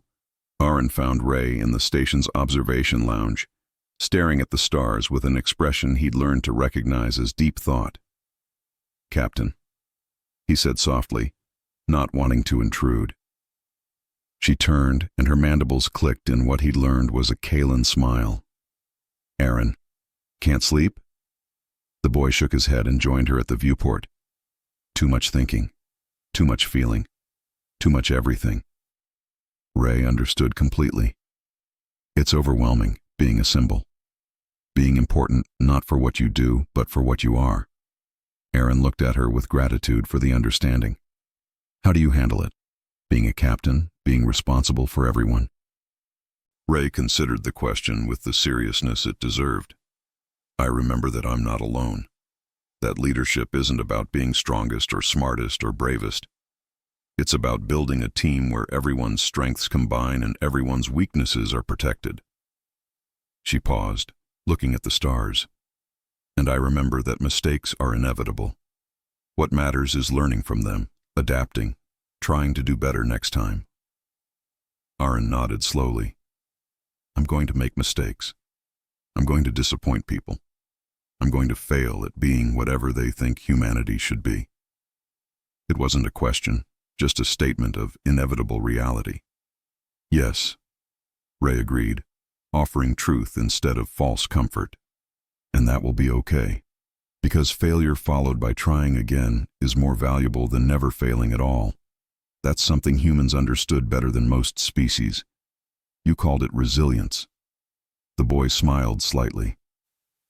Arin found Rhae in the station's observation lounge, staring at the stars with an expression he'd learned to recognize as deep thought. "Captain," he said softly, not wanting to intrude. She turned, and her mandibles clicked in what he'd learned was a 𝐒𝐿𝐴𝐿 smile. "Arin, Can't sleep? The boy shook his head and joined her at the viewport. Too much thinking, too much feeling, too much everything. Rhae understood completely. It's overwhelming, being a symbol. Being important not for what you do, but for what you are. Arin looked at her with gratitude for the understanding. How do you handle it? Being a captain, being responsible for everyone? Rhae considered the question with the seriousness it deserved. I remember that I'm not alone. That leadership isn't about being strongest or smartest or bravest. It's about building a team where everyone's strengths combine and everyone's weaknesses are protected. She paused, looking at the stars. And I remember that mistakes are inevitable. What matters is learning from them, adapting, trying to do better next time. Arin nodded slowly. I'm going to make mistakes. I'm going to disappoint people. I'm going to fail at being whatever they think humanity should be. It wasn't a question, just a statement of inevitable reality. Yes, Rhae agreed, offering truth instead of false comfort. And that will be okay, because failure followed by trying again is more valuable than never failing at all. That's something humans understood better than most species. You called it resilience. The boy smiled slightly.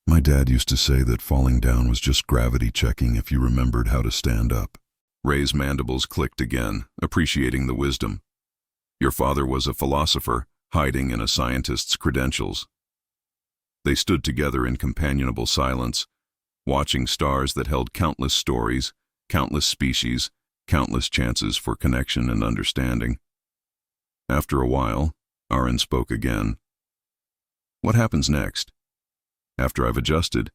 My dad used to say that falling down was just gravity checking if you remembered how to stand up. Rhae's mandibles clicked again, appreciating the wisdom. Your father was a philosopher, hiding in a scientist's credentials. They stood together in companionable silence, watching stars that held countless stories, countless species, countless chances for connection and understanding. After a while, Arin spoke again. What happens next? After I've adjusted,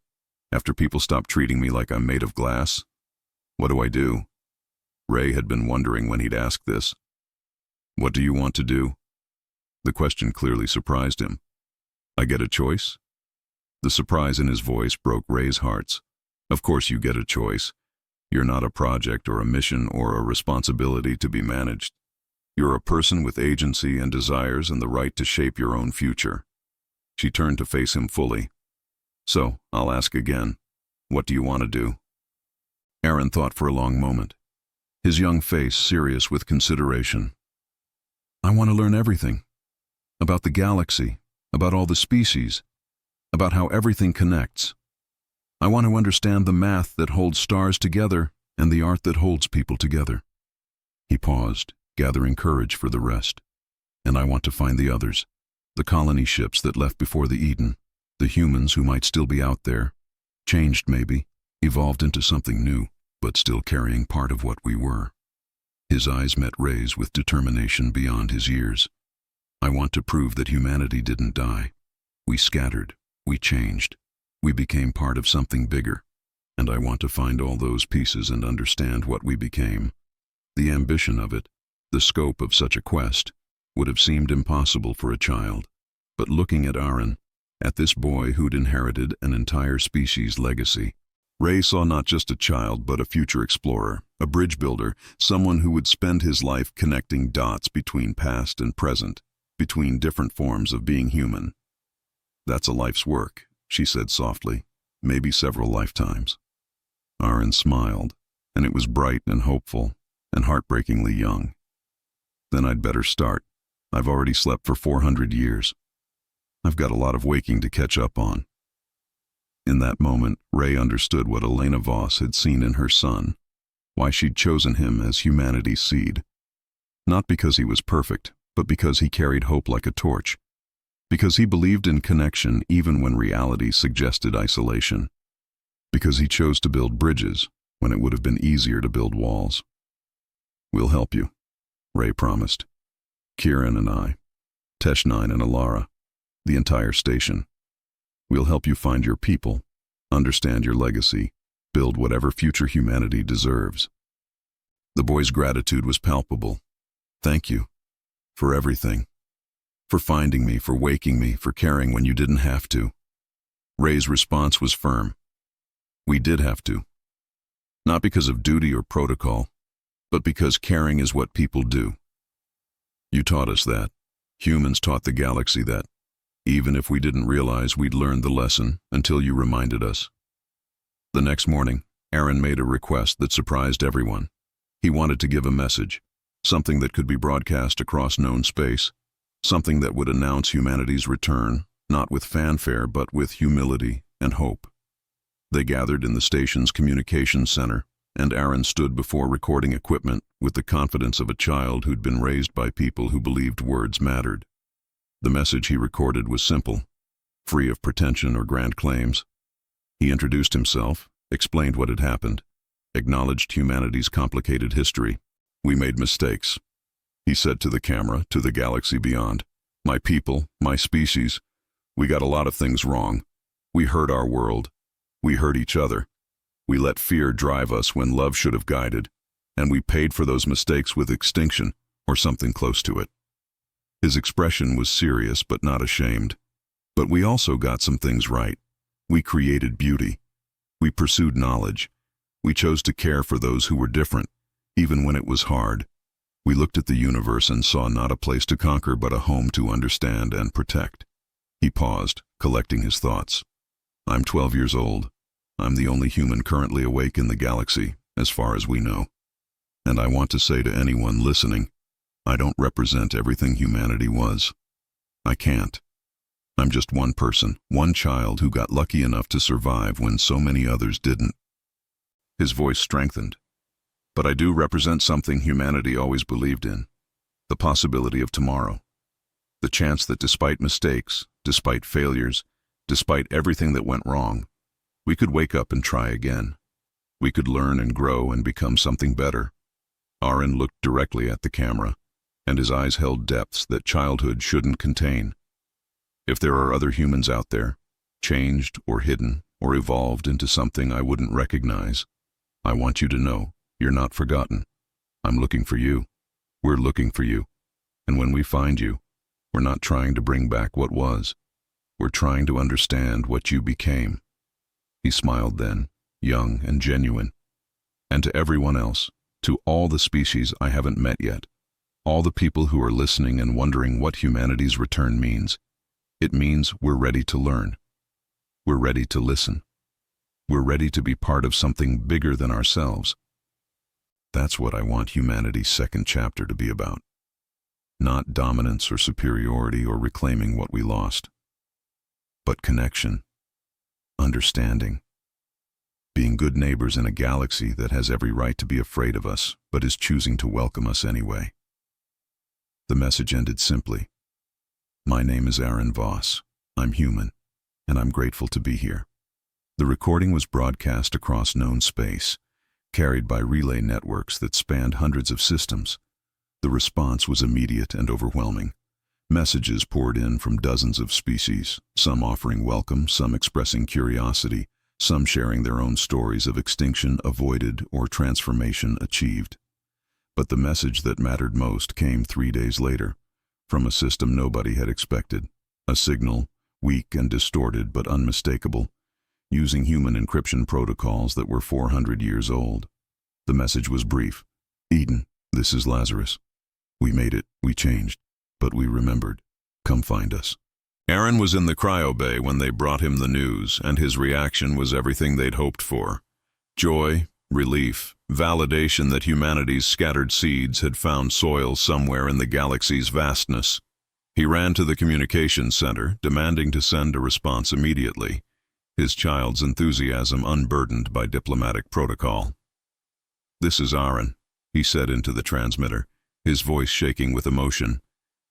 after people stop treating me like I'm made of glass, what do I do? Rhae had been wondering when he'd ask this. What do you want to do? The question clearly surprised him. I get a choice? The surprise in his voice broke Rhae's hearts. Of course you get a choice. You're not a project or a mission or a responsibility to be managed. You're a person with agency and desires and the right to shape your own future. She turned to face him fully. So, I'll ask again. What do you want to do? Arin thought for a long moment, his young face serious with consideration. I want to learn everything. About the galaxy, about all the species, about how everything connects. I want to understand the math that holds stars together and the art that holds people together. He paused, gathering courage for the rest. And I want to find the others, the colony ships that left before the Eden, the humans who might still be out there, changed maybe, evolved into something new, but still carrying part of what we were. His eyes met Rhae's with determination beyond his years. I want to prove that humanity didn't die. We scattered, we changed, we became part of something bigger, and I want to find all those pieces and understand what we became. The ambition of it, the scope of such a quest, would have seemed impossible for a child, but looking at Arin, at this boy who'd inherited an entire species' legacy, Rhae saw not just a child but a future explorer, a bridge builder, someone who would spend his life connecting dots between past and present, between different forms of being human. That's a life's work, she said softly, maybe several lifetimes. Arin smiled, and it was bright and hopeful, and heartbreakingly young. Then I'd better start. I've already slept for 400 years. I've got a lot of waking to catch up on. In that moment, Rhae understood what Elena Voss had seen in her son, why she'd chosen him as humanity's seed. Not because he was perfect, but because he carried hope like a torch. Because he believed in connection even when reality suggested isolation. Because he chose to build bridges when it would have been easier to build walls. We'll help you, Rhae promised. Kiren and I, Tesh9 and Alara, the entire station. We'll help you find your people, understand your legacy, build whatever future humanity deserves. The boy's gratitude was palpable. Thank you. For everything. For finding me, for waking me, for caring when you didn't have to. Rhae's response was firm. We did have to. Not because of duty or protocol, but because caring is what people do. You taught us that. Humans taught the galaxy that. even if we didn't realize we'd learned the lesson until you reminded us. The next morning, Arin made a request that surprised everyone. He wanted to give a message, something that could be broadcast across known space, something that would announce humanity's return, not with fanfare but with humility and hope. They gathered in the station's communications center, and Arin stood before recording equipment with the confidence of a child who'd been raised by people who believed words mattered. The message he recorded was simple, free of pretension or grand claims. He introduced himself, explained what had happened, acknowledged humanity's complicated history. "We made mistakes," he said to the camera, to the galaxy beyond. "My people, my species, we got a lot of things wrong. We hurt our world. We hurt each other. We let fear drive us when love should have guided, and we paid for those mistakes with extinction, or something close to it." His expression was serious but not ashamed. "But we also got some things right. We created beauty. We pursued knowledge. We chose to care for those who were different, even when it was hard. We looked at the universe and saw not a place to conquer but a home to understand and protect." He paused, collecting his thoughts. "I'm 12 years old. I'm the only human currently awake in the galaxy, as far as we know. And I want to say to anyone listening, I don't represent everything humanity was. I can't. I'm just one person, one child who got lucky enough to survive when so many others didn't." His voice strengthened. "But I do represent something humanity always believed in, the possibility of tomorrow. The chance that despite mistakes, despite failures, despite everything that went wrong, we could wake up and try again. We could learn and grow and become something better." Arin looked directly at the camera, and his eyes held depths that childhood shouldn't contain. "If there are other humans out there, changed or hidden or evolved into something I wouldn't recognize, I want you to know you're not forgotten. I'm looking for you. We're looking for you. And when we find you, we're not trying to bring back what was. We're trying to understand what you became." He smiled then, young and genuine. "And to everyone else, to all the species I haven't met yet, all the people who are listening and wondering what humanity's return means, it means we're ready to learn. We're ready to listen. We're ready to be part of something bigger than ourselves. That's what I want humanity's second chapter to be about. Not dominance or superiority or reclaiming what we lost, but connection, understanding, being good neighbors in a galaxy that has every right to be afraid of us, but is choosing to welcome us anyway." The message ended simply. "My name is Arin Voss. I'm human, and I'm grateful to be here." The recording was broadcast across known space, carried by relay networks that spanned hundreds of systems. The response was immediate and overwhelming. Messages poured in from dozens of species, some offering welcome, some expressing curiosity, some sharing their own stories of extinction avoided or transformation achieved. But the message that mattered most came 3 days later, from a system nobody had expected, a signal, weak and distorted but unmistakable, using human encryption protocols that were 400 years old. The message was brief. "Eden, this is Lazarus. We made it, we changed, but we remembered. Come find us." Arin was in the cryo-bay when they brought him the news, and his reaction was everything they'd hoped for. Joy, relief, validation that humanity's scattered seeds had found soil somewhere in the galaxy's vastness. He ran to the communications center, demanding to send a response immediately, his child's enthusiasm unburdened by diplomatic protocol. "This is Arin," he said into the transmitter, his voice shaking with emotion.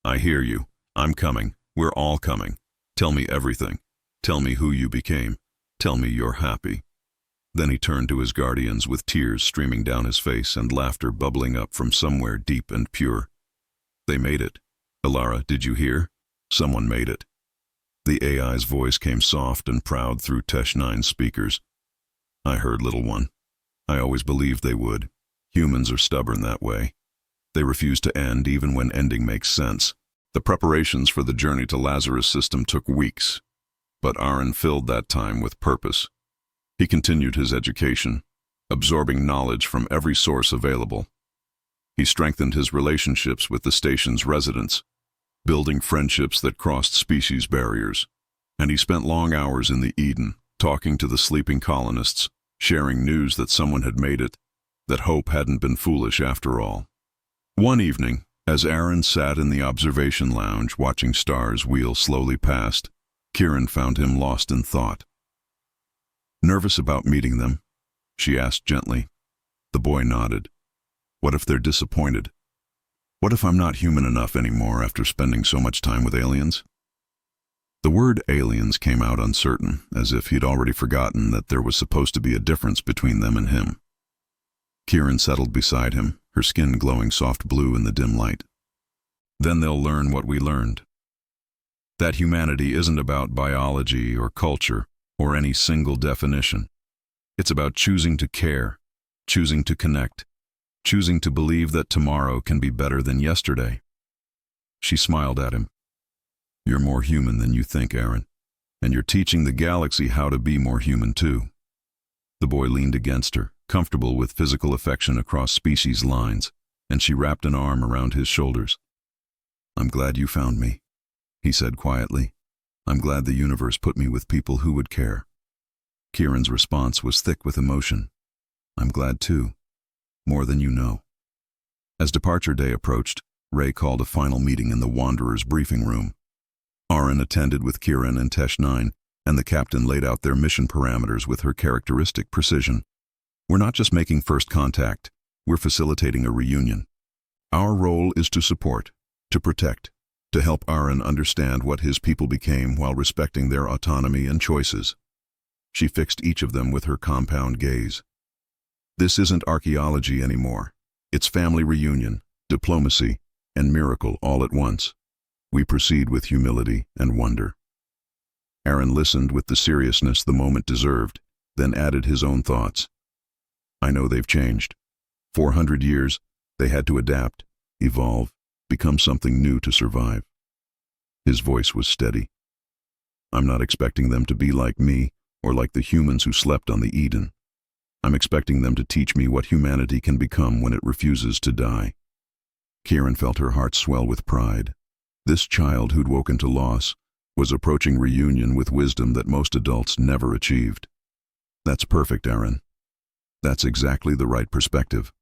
"I hear you. I'm coming. We're all coming. Tell me everything. Tell me who you became. Tell me you're happy." Then he turned to his guardians with tears streaming down his face and laughter bubbling up from somewhere deep and pure. "They made it. Alara, did you hear? Someone made it." The AI's voice came soft and proud through Tesh-9's speakers. "I heard, little one. I always believed they would. Humans are stubborn that way. They refuse to end even when ending makes sense." The preparations for the journey to Lazarus' system took weeks, but Arin filled that time with purpose. He continued his education, absorbing knowledge from every source available. He strengthened his relationships with the station's residents, building friendships that crossed species barriers. And he spent long hours in the Eden, talking to the sleeping colonists, sharing news that someone had made it, that hope hadn't been foolish after all. One evening, as Arin sat in the observation lounge watching stars wheel slowly past, Kiren found him lost in thought. "Nervous about meeting them?" she asked gently. The boy nodded. "What if they're disappointed? What if I'm not human enough anymore after spending so much time with aliens?" The word aliens came out uncertain, as if he'd already forgotten that there was supposed to be a difference between them and him. Kiren settled beside him, her skin glowing soft blue in the dim light. "Then they'll learn what we learned. That humanity isn't about biology or culture or any single definition. It's about choosing to care, choosing to connect, choosing to believe that tomorrow can be better than yesterday." She smiled at him. "You're more human than you think, Arin, and you're teaching the galaxy how to be more human too." The boy leaned against her, comfortable with physical affection across species lines, and she wrapped an arm around his shoulders. "I'm glad you found me," he said quietly. "I'm glad the universe put me with people who would care." Kiren's response was thick with emotion. "I'm glad too, more than you know." As departure day approached, Rhae called a final meeting in the Wanderer's briefing room. Arin attended with Kiren and Tesh-9, and the captain laid out their mission parameters with her characteristic precision. "We're not just making first contact, we're facilitating a reunion. Our role is to support, to protect, to help Arin understand what his people became while respecting their autonomy and choices." She fixed each of them with her compound gaze. "This isn't archaeology anymore. It's family reunion, diplomacy, and miracle all at once. We proceed with humility and wonder." Arin listened with the seriousness the moment deserved, then added his own thoughts. "I know they've changed. 400 years, they had to adapt, evolve, become something new to survive." His voice was steady. "I'm not expecting them to be like me or like the humans who slept on the Eden. I'm expecting them to teach me what humanity can become when it refuses to die." Kiren felt her heart swell with pride. This child who'd woken to loss was approaching reunion with wisdom that most adults never achieved. "That's perfect, Arin. That's exactly the right perspective."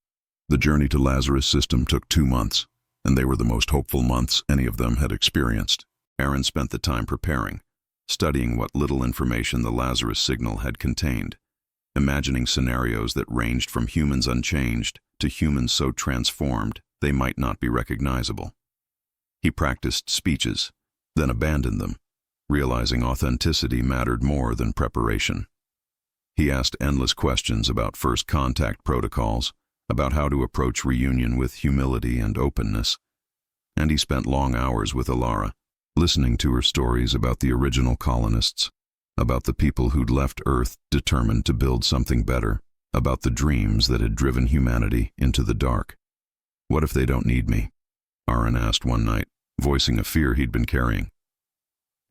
The journey to Lazarus system took 2 months, and they were the most hopeful months any of them had experienced. Arin spent the time preparing, studying what little information the Lazarus signal had contained, imagining scenarios that ranged from humans unchanged to humans so transformed they might not be recognizable. He practiced speeches, then abandoned them, realizing authenticity mattered more than preparation. He asked endless questions about first contact protocols, about how to approach reunion with humility and openness, and he spent long hours with Alara, listening to her stories about the original colonists, about the people who'd left Earth determined to build something better, about the dreams that had driven humanity into the dark. "What if they don't need me?" Arin asked one night, voicing a fear he'd been carrying.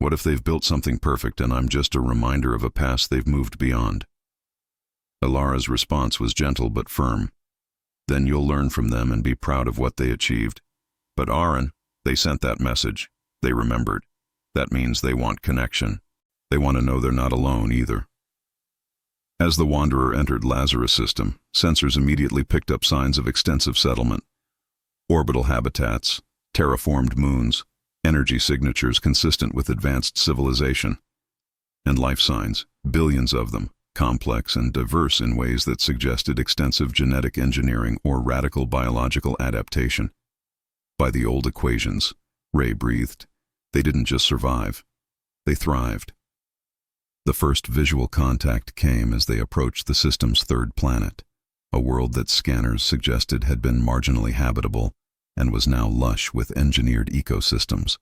"What if they've built something perfect and I'm just a reminder of a past they've moved beyond?" Alara's response was gentle but firm. "Then you'll learn from them and be proud of what they achieved. But Arin, they sent that message. They remembered. That means they want connection. They want to know they're not alone either." As the Wanderer entered Lazarus system, sensors immediately picked up signs of extensive settlement. Orbital habitats, terraformed moons, energy signatures consistent with advanced civilization, and life signs, billions of them, complex and diverse in ways that suggested extensive genetic engineering or radical biological adaptation. "By the old equations," Rhae breathed, "they didn't just survive, they thrived." The first visual contact came as they approached the system's third planet, a world that scanners suggested had been marginally habitable and was now lush with engineered ecosystems.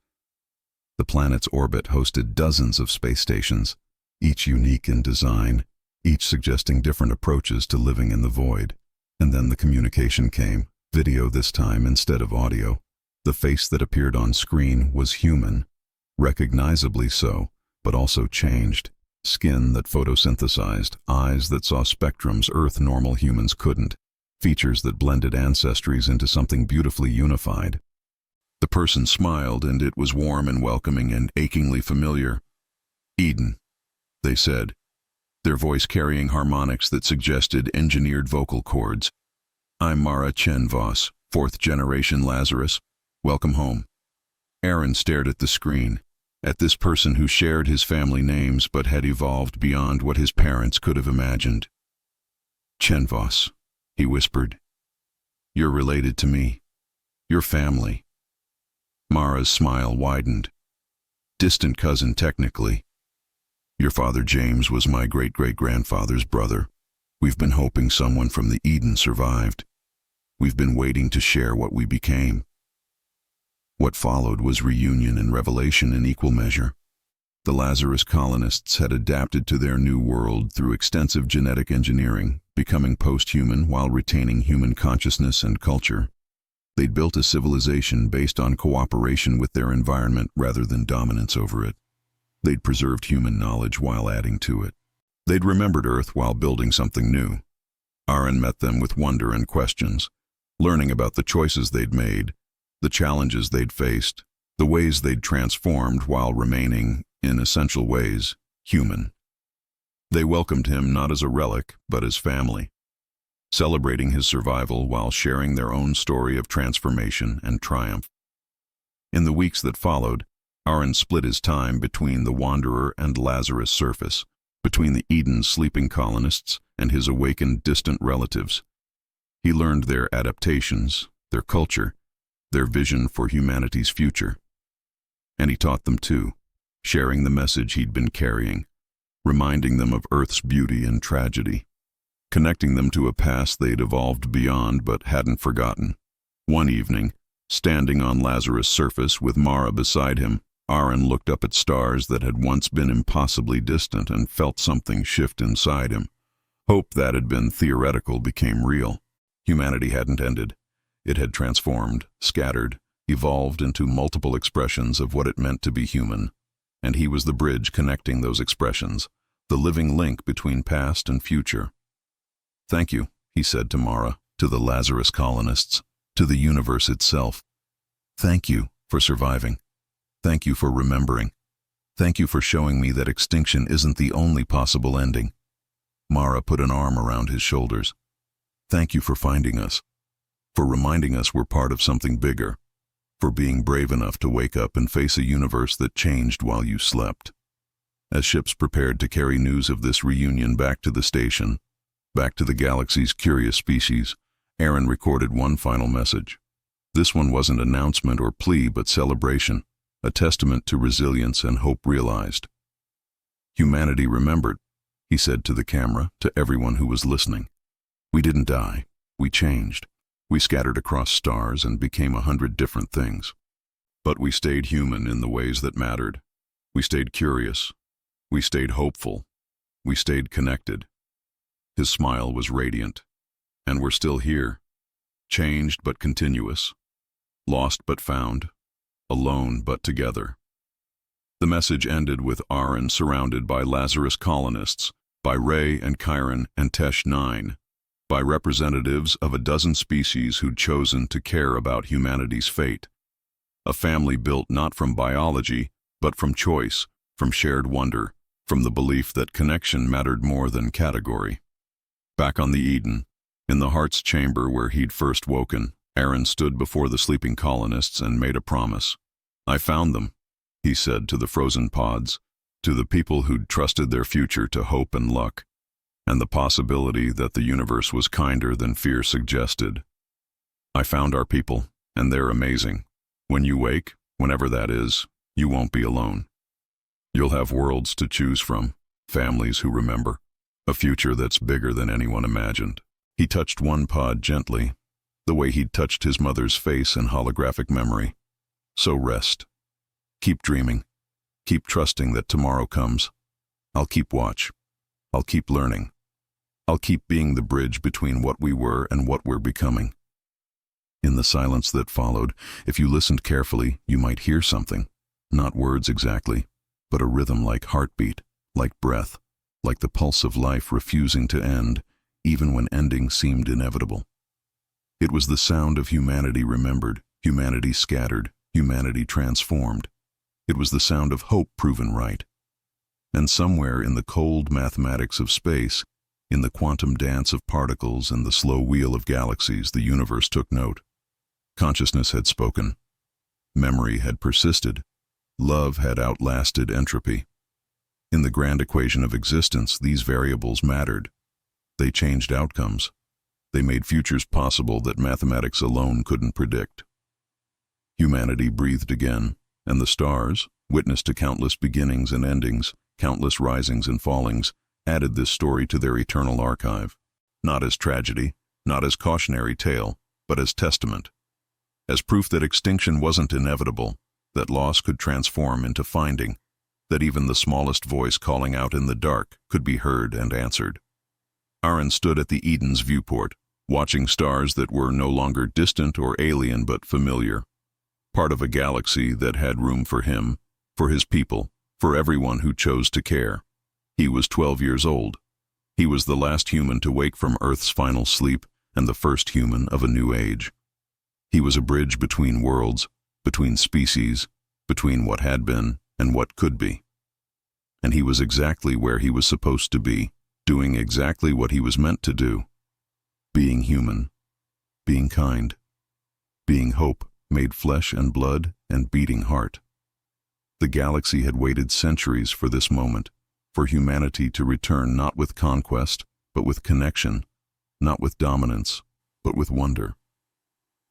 The planet's orbit hosted dozens of space stations, each unique in design, each suggesting different approaches to living in the void. And then the communication came, video this time instead of audio. The face that appeared on screen was human, recognizably so, but also changed. Skin that photosynthesized, eyes that saw spectrums Earth-normal humans couldn't, features that blended ancestries into something beautifully unified. The The person smiled, and it was warm and welcoming and achingly familiar. "Eden," they said, their voice carrying harmonics that suggested engineered vocal cords. "I'm Mara Chen Voss, fourth-generation Lazarus. Welcome home." Arin stared at the screen, at this person who shared his family names but had evolved beyond what his parents could have imagined. "Chen Voss," he whispered. "You're related to me. Your family." Mara's smile widened. "Distant cousin, technically. Your father James was my great-great-grandfather's brother. We've been hoping someone from the Eden survived. We've been waiting to share what we became." What followed was reunion and revelation in equal measure. The Lazarus colonists had adapted to their new world through extensive genetic engineering, becoming post-human while retaining human consciousness and culture. They'd built a civilization based on cooperation with their environment rather than dominance over it. They'd preserved human knowledge while adding to it. They'd remembered Earth while building something new. Arin met them with wonder and questions, learning about the choices they'd made, the challenges they'd faced, the ways they'd transformed while remaining, in essential ways, human. They welcomed him not as a relic, but as family, celebrating his survival while sharing their own story of transformation and triumph. In the weeks that followed, Arin split his time between the Wanderer and Lazarus surface, between the Eden's sleeping colonists and his awakened distant relatives. He learned their adaptations, their culture, their vision for humanity's future. And he taught them too, sharing the message he'd been carrying, reminding them of Earth's beauty and tragedy, connecting them to a past they'd evolved beyond but hadn't forgotten. One evening, standing on Lazarus' surface with Mara beside him, Arin looked up at stars that had once been impossibly distant and felt something shift inside him. Hope that had been theoretical became real. Humanity hadn't ended. It had transformed, scattered, evolved into multiple expressions of what it meant to be human. And he was the bridge connecting those expressions, the living link between past and future. "Thank you," he said to Mara, to the Lazarus colonists, to the universe itself. "Thank you for surviving. Thank you for remembering. Thank you for showing me that extinction isn't the only possible ending." Mara put an arm around his shoulders. "Thank you for finding us, for reminding us we're part of something bigger, for being brave enough to wake up and face a universe that changed while you slept." As ships prepared to carry news of this reunion back to the station, back to the galaxy's curious species, Arin recorded one final message. This one wasn't announcement or plea, but celebration, a testament to resilience and hope realized. "Humanity remembered," he said to the camera, to everyone who was listening. "We didn't die. We changed. We scattered across stars and became 100 different things. But we stayed human in the ways that mattered. We stayed curious. We stayed hopeful. We stayed connected." His smile was radiant. "And we're still here. Changed but continuous. Lost but found. Alone but together." The message ended with Arin surrounded by Lazarus colonists, by Rhae and Kiren and Tesh-9, by representatives of a dozen species who'd chosen to care about humanity's fate. A family built not from biology, but from choice, from shared wonder, from the belief that connection mattered more than category. Back on the Eden, in the heart's chamber where he'd first woken, Arin stood before the sleeping colonists and made a promise. "I found them," he said to the frozen pods, to the people who'd trusted their future to hope and luck, and the possibility that the universe was kinder than fear suggested. "I found our people, and they're amazing. When you wake, whenever that is, you won't be alone. You'll have worlds to choose from, families who remember, a future that's bigger than anyone imagined." He touched one pod gently, the way he'd touched his mother's face in holographic memory. "So rest. Keep dreaming. Keep trusting that tomorrow comes. I'll keep watch. I'll keep learning. I'll keep being the bridge between what we were and what we're becoming." In the silence that followed, if you listened carefully, you might hear something. Not words exactly, but a rhythm like heartbeat, like breath, like the pulse of life refusing to end, even when ending seemed inevitable. It was the sound of humanity remembered, humanity scattered, Humanity transformed. It was the sound of hope proven right. And somewhere in the cold mathematics of space, in the quantum dance of particles and the slow wheel of galaxies, the universe took note. Consciousness had spoken. Memory had persisted. Love had outlasted entropy. In the grand equation of existence, these variables mattered. They changed outcomes. They made futures possible that mathematics alone couldn't predict. Humanity breathed again, and the stars, witness to countless beginnings and endings, countless risings and fallings, added this story to their eternal archive, not as tragedy, not as cautionary tale, but as testament, as proof that extinction wasn't inevitable, that loss could transform into finding, that even the smallest voice calling out in the dark could be heard and answered. Arin stood at the Eden's viewport, watching stars that were no longer distant or alien but familiar, part of a galaxy that had room for him, for his people, for everyone who chose to care. He was 12 years old. He was the last human to wake from Earth's final sleep and the first human of a new age. He was a bridge between worlds, between species, between what had been and what could be. And he was exactly where he was supposed to be, doing exactly what he was meant to do. Being human, being kind, being hope made flesh and blood and beating heart. The galaxy had waited centuries for this moment, for humanity to return not with conquest, but with connection, not with dominance, but with wonder.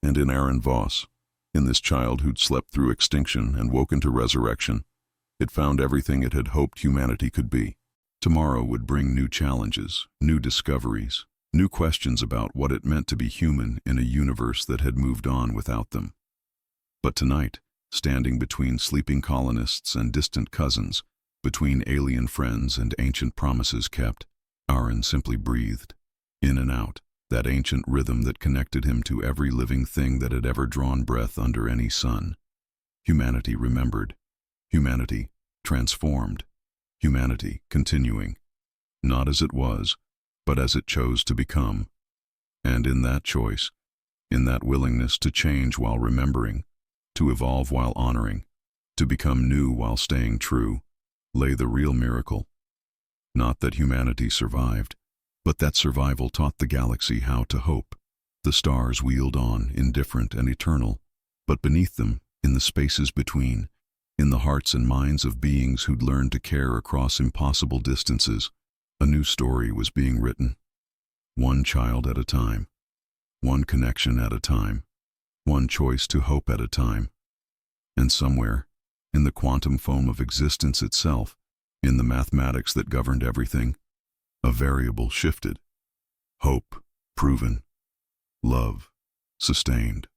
And in Arin Voss, in this child who'd slept through extinction and woken to resurrection, it found everything it had hoped humanity could be. Tomorrow would bring new challenges, new discoveries, new questions about what it meant to be human in a universe that had moved on without them. But tonight, standing between sleeping colonists and distant cousins, between alien friends and ancient promises kept, Arin simply breathed, in and out, that ancient rhythm that connected him to every living thing that had ever drawn breath under any sun. Humanity remembered. Humanity transformed. Humanity continuing, not as it was, but as it chose to become. And in that choice, in that willingness to change while remembering, to evolve while honoring, to become new while staying true, lay the real miracle. Not that humanity survived, but that survival taught the galaxy how to hope. The stars wheeled on, indifferent and eternal, but beneath them, in the spaces between, in the hearts and minds of beings who'd learned to care across impossible distances, a new story was being written. One child at a time, one connection at a time, one choice to hope at a time. And somewhere, in the quantum foam of existence itself, in the mathematics that governed everything, a variable shifted. Hope, proven. Love, sustained.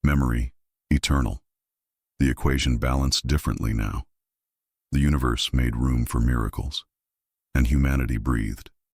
Memory, eternal. The equation balanced differently now. The universe made room for miracles, and humanity breathed.